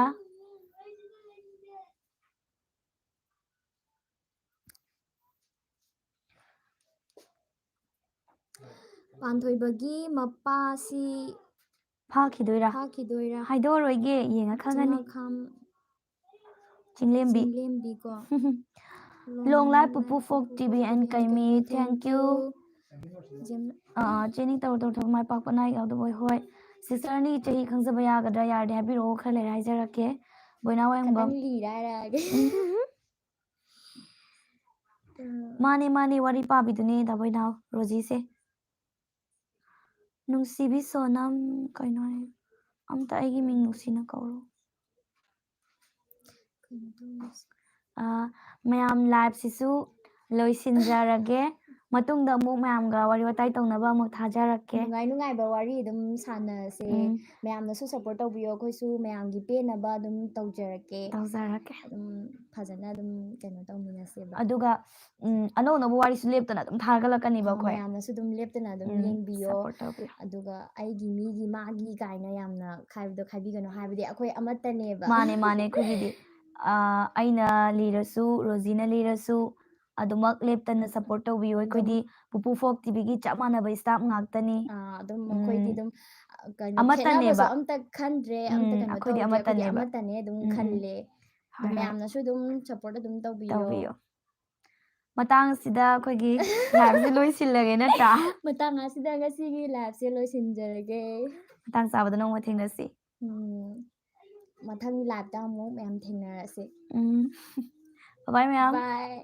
Speaker 2: ꯄꯥꯟꯊꯣꯏꯕꯒꯤ ꯃꯄꯥꯁꯤ
Speaker 1: ꯐꯥꯈꯤꯗꯣꯏꯔꯥ
Speaker 2: ꯐꯥꯈꯤꯗꯣꯏꯔꯥ
Speaker 1: ꯍꯥꯏꯗꯣꯛꯑꯔꯣꯏꯒꯦ ꯌꯦꯡꯉ ꯈꯪꯒꯅꯤ
Speaker 2: ꯆꯤꯡꯃꯥꯈꯥꯝ
Speaker 1: ꯆꯤꯡꯂꯦꯝꯕꯤ
Speaker 2: ꯆꯤꯡꯂꯦꯝꯕꯤꯀꯣ
Speaker 1: ꯂꯣꯡ ꯂꯥꯏꯐ ꯄꯨꯄꯨ ꯐꯣꯛ ꯇꯤꯚꯤ ꯑꯦꯟ ꯀꯩꯃꯤ ꯊꯦꯡꯀ꯭ꯌꯨ ꯆꯦꯅꯤ ꯇꯧꯔꯨ ꯊꯕꯛ ꯃꯥꯏ ꯄꯥꯛꯄ ꯅꯥꯏ ꯌꯥꯎꯗꯕ ꯍꯣꯏ ꯁꯤꯁꯇꯔꯅꯤ ꯆꯍꯤ ꯈꯪꯖꯕ ꯌꯥꯒꯗ꯭ꯔꯥ ꯌꯥꯔꯗꯤ ꯍꯥꯏꯕꯤꯔꯛꯑꯣ ꯈꯔ ꯂꯩꯔ ꯍꯥꯏꯖꯔꯛꯀꯦ ꯕꯣꯏꯅꯥꯎ ꯋꯥꯍꯦꯡꯕꯝ
Speaker 2: ꯈꯇꯪ ꯂꯤꯔ ꯍꯥꯏꯔꯛꯑꯒꯦ
Speaker 1: ꯃꯥꯅꯦ ꯋꯥꯔꯤ ꯄꯥꯕꯤꯗꯨꯅꯦ ꯗꯥ ꯕꯣꯏꯅꯥꯎ ꯔꯣꯖꯤꯁꯦ ꯅꯨꯡꯁꯤꯕꯤ ꯁꯣꯅꯝ ꯀꯩꯅꯣ ꯍꯥꯏ ꯑꯝꯇ ꯑꯩꯒꯤ ꯃꯤꯡ ꯅꯨꯡꯁꯤꯅ ꯀꯧꯔꯣ ꯃꯌꯥꯝ ꯂꯥꯏꯚꯁꯤꯁꯨ ꯂꯣꯏꯁꯤꯟꯖꯔꯒꯦ ꯃꯇꯨꯡꯗ ꯑꯃꯨꯛ ꯃꯌꯥꯝꯒ ꯋꯥꯔꯤ ꯋꯥꯇꯥꯏ ꯇꯧꯅꯕ ꯑꯃꯨꯛ ꯊꯥꯖꯔꯛꯀꯦ
Speaker 2: ꯅꯨꯡꯉꯥꯏ ꯅꯨꯡꯉꯥꯏꯕ ꯋꯥꯔꯤ ꯑꯗꯨꯝ ꯁꯥꯟꯅꯁꯦ
Speaker 1: ꯎꯝ
Speaker 2: ꯃꯌꯥꯝꯅꯁꯨ ꯁꯞꯄꯣꯔꯠ ꯇꯧꯕꯤꯌꯣ ꯑꯩꯈꯣꯏꯁꯨ ꯃꯌꯥꯝꯒꯤ ꯄꯦꯟꯅꯕ ꯑꯗꯨꯝ ꯇꯧꯖꯔꯛꯀꯦ
Speaker 1: ꯇꯧꯖꯔꯛꯀꯦ
Speaker 2: ꯑꯗꯨꯝ ꯐꯖꯅ ꯑꯗꯨꯝ ꯀꯩꯅꯣ ꯇꯧꯃꯤꯟꯅꯁꯦꯕ
Speaker 1: ꯑꯗꯨꯒ ꯑꯅꯧ ꯑꯅꯧꯕ ꯋꯥꯔꯤꯁꯨ ꯂꯦꯞꯇꯅ ꯑꯗꯨꯝ ꯊꯥꯒꯠꯂꯛꯀꯅꯤꯕ ꯑꯩꯈꯣꯏ
Speaker 2: ꯃꯌꯥꯝꯅꯁꯨ ꯑꯗꯨꯝ ꯂꯦꯞꯇꯅ ꯑꯗꯨꯝ ꯌꯦꯡꯕꯤꯌꯣ
Speaker 1: ꯁꯞꯄꯣꯔꯠ ꯇꯧꯕꯤꯌꯣ
Speaker 2: ꯑꯗꯨꯒ ꯑꯩꯒꯤ ꯃꯤꯒꯤ ꯃꯥꯒꯤ ꯀꯥꯏꯅ ꯌꯥꯝꯅ ꯈꯥꯏꯕꯗꯣ ꯈꯥꯏꯕꯤꯒꯅꯨ ꯍꯥꯏꯕꯗꯤ ꯑꯩꯈꯣꯏ ꯑꯃꯠꯇꯅꯦꯕ
Speaker 1: ꯃꯥꯅꯦ ꯑꯩꯈꯣꯏꯒꯤꯗꯤ ꯑꯩꯅ ꯂꯤꯔꯁꯨ ꯔꯣꯖꯤꯅ ꯂꯤꯔꯁꯨ ꯑꯗꯨꯃꯛ ꯂꯦꯞꯇꯅ ꯁꯞꯄꯣꯔꯠ ꯇꯧꯕꯤꯌꯨ
Speaker 2: ꯑꯗꯨꯝ
Speaker 1: ꯑꯩꯈꯣꯏꯗꯤ ꯄꯨꯄꯨ ꯐꯣꯛ ꯇꯤꯚꯤꯒꯤ ꯆꯞ ꯃꯥꯟꯅꯕ ꯏꯁꯇꯥꯞ ꯉꯥꯛꯇꯅꯤ
Speaker 2: ꯑꯗꯨꯝ ꯑꯩꯈꯣꯏꯗꯤ ꯑꯗꯨꯝ ꯀꯩꯅꯣ ꯈꯦꯠꯅꯕꯁꯨ
Speaker 1: ꯑꯃꯠꯇꯅꯦꯕ
Speaker 2: ꯑꯝꯇ ꯈꯟꯗ꯭ꯔꯦ ꯑꯝꯇ ꯀꯩꯅꯣ ꯇꯧꯗ꯭ꯔꯦ ꯑꯩꯈꯣꯏꯗꯤ ꯑꯃꯠꯇꯅꯦ ꯑꯗꯨꯝ ꯈꯜꯂꯦ ꯑꯗꯨ
Speaker 1: ꯍꯣꯏ ꯍꯣꯏ
Speaker 2: ꯃꯌꯥꯝꯅꯁꯨ ꯑꯗꯨꯝ ꯁꯞꯄꯣꯔꯠ ꯑꯗꯨꯝ ꯇꯧꯕꯤꯌꯣ
Speaker 1: ꯃꯇꯥꯡ ꯑꯁꯤꯗ ꯑꯩꯈꯣꯏꯒꯤ ꯂꯥꯏꯚꯁꯦ ꯂꯣꯏꯁꯤꯜꯂꯒꯦ ꯅꯠꯇ꯭ꯔꯥ
Speaker 2: ꯃꯇꯥꯡ ꯑꯁꯤꯗ ꯉꯁꯤꯒꯤ ꯂꯥꯏꯐꯁꯦ ꯂꯣꯏꯁꯤꯟꯖꯔꯒꯦ
Speaker 1: ꯃꯇꯥꯡ ꯆꯥꯕꯗ ꯅꯣꯡꯃ ꯊꯦꯡꯅꯁꯤ
Speaker 2: ꯃꯊꯪꯒꯤ ꯂꯥꯏꯐꯇ ꯑꯃꯨꯛ ꯃꯌꯥꯝ ꯊꯦꯡꯅꯔꯁꯤ
Speaker 1: ꯕꯥꯏ ꯃꯌꯥꯝ
Speaker 2: ꯕꯥꯏ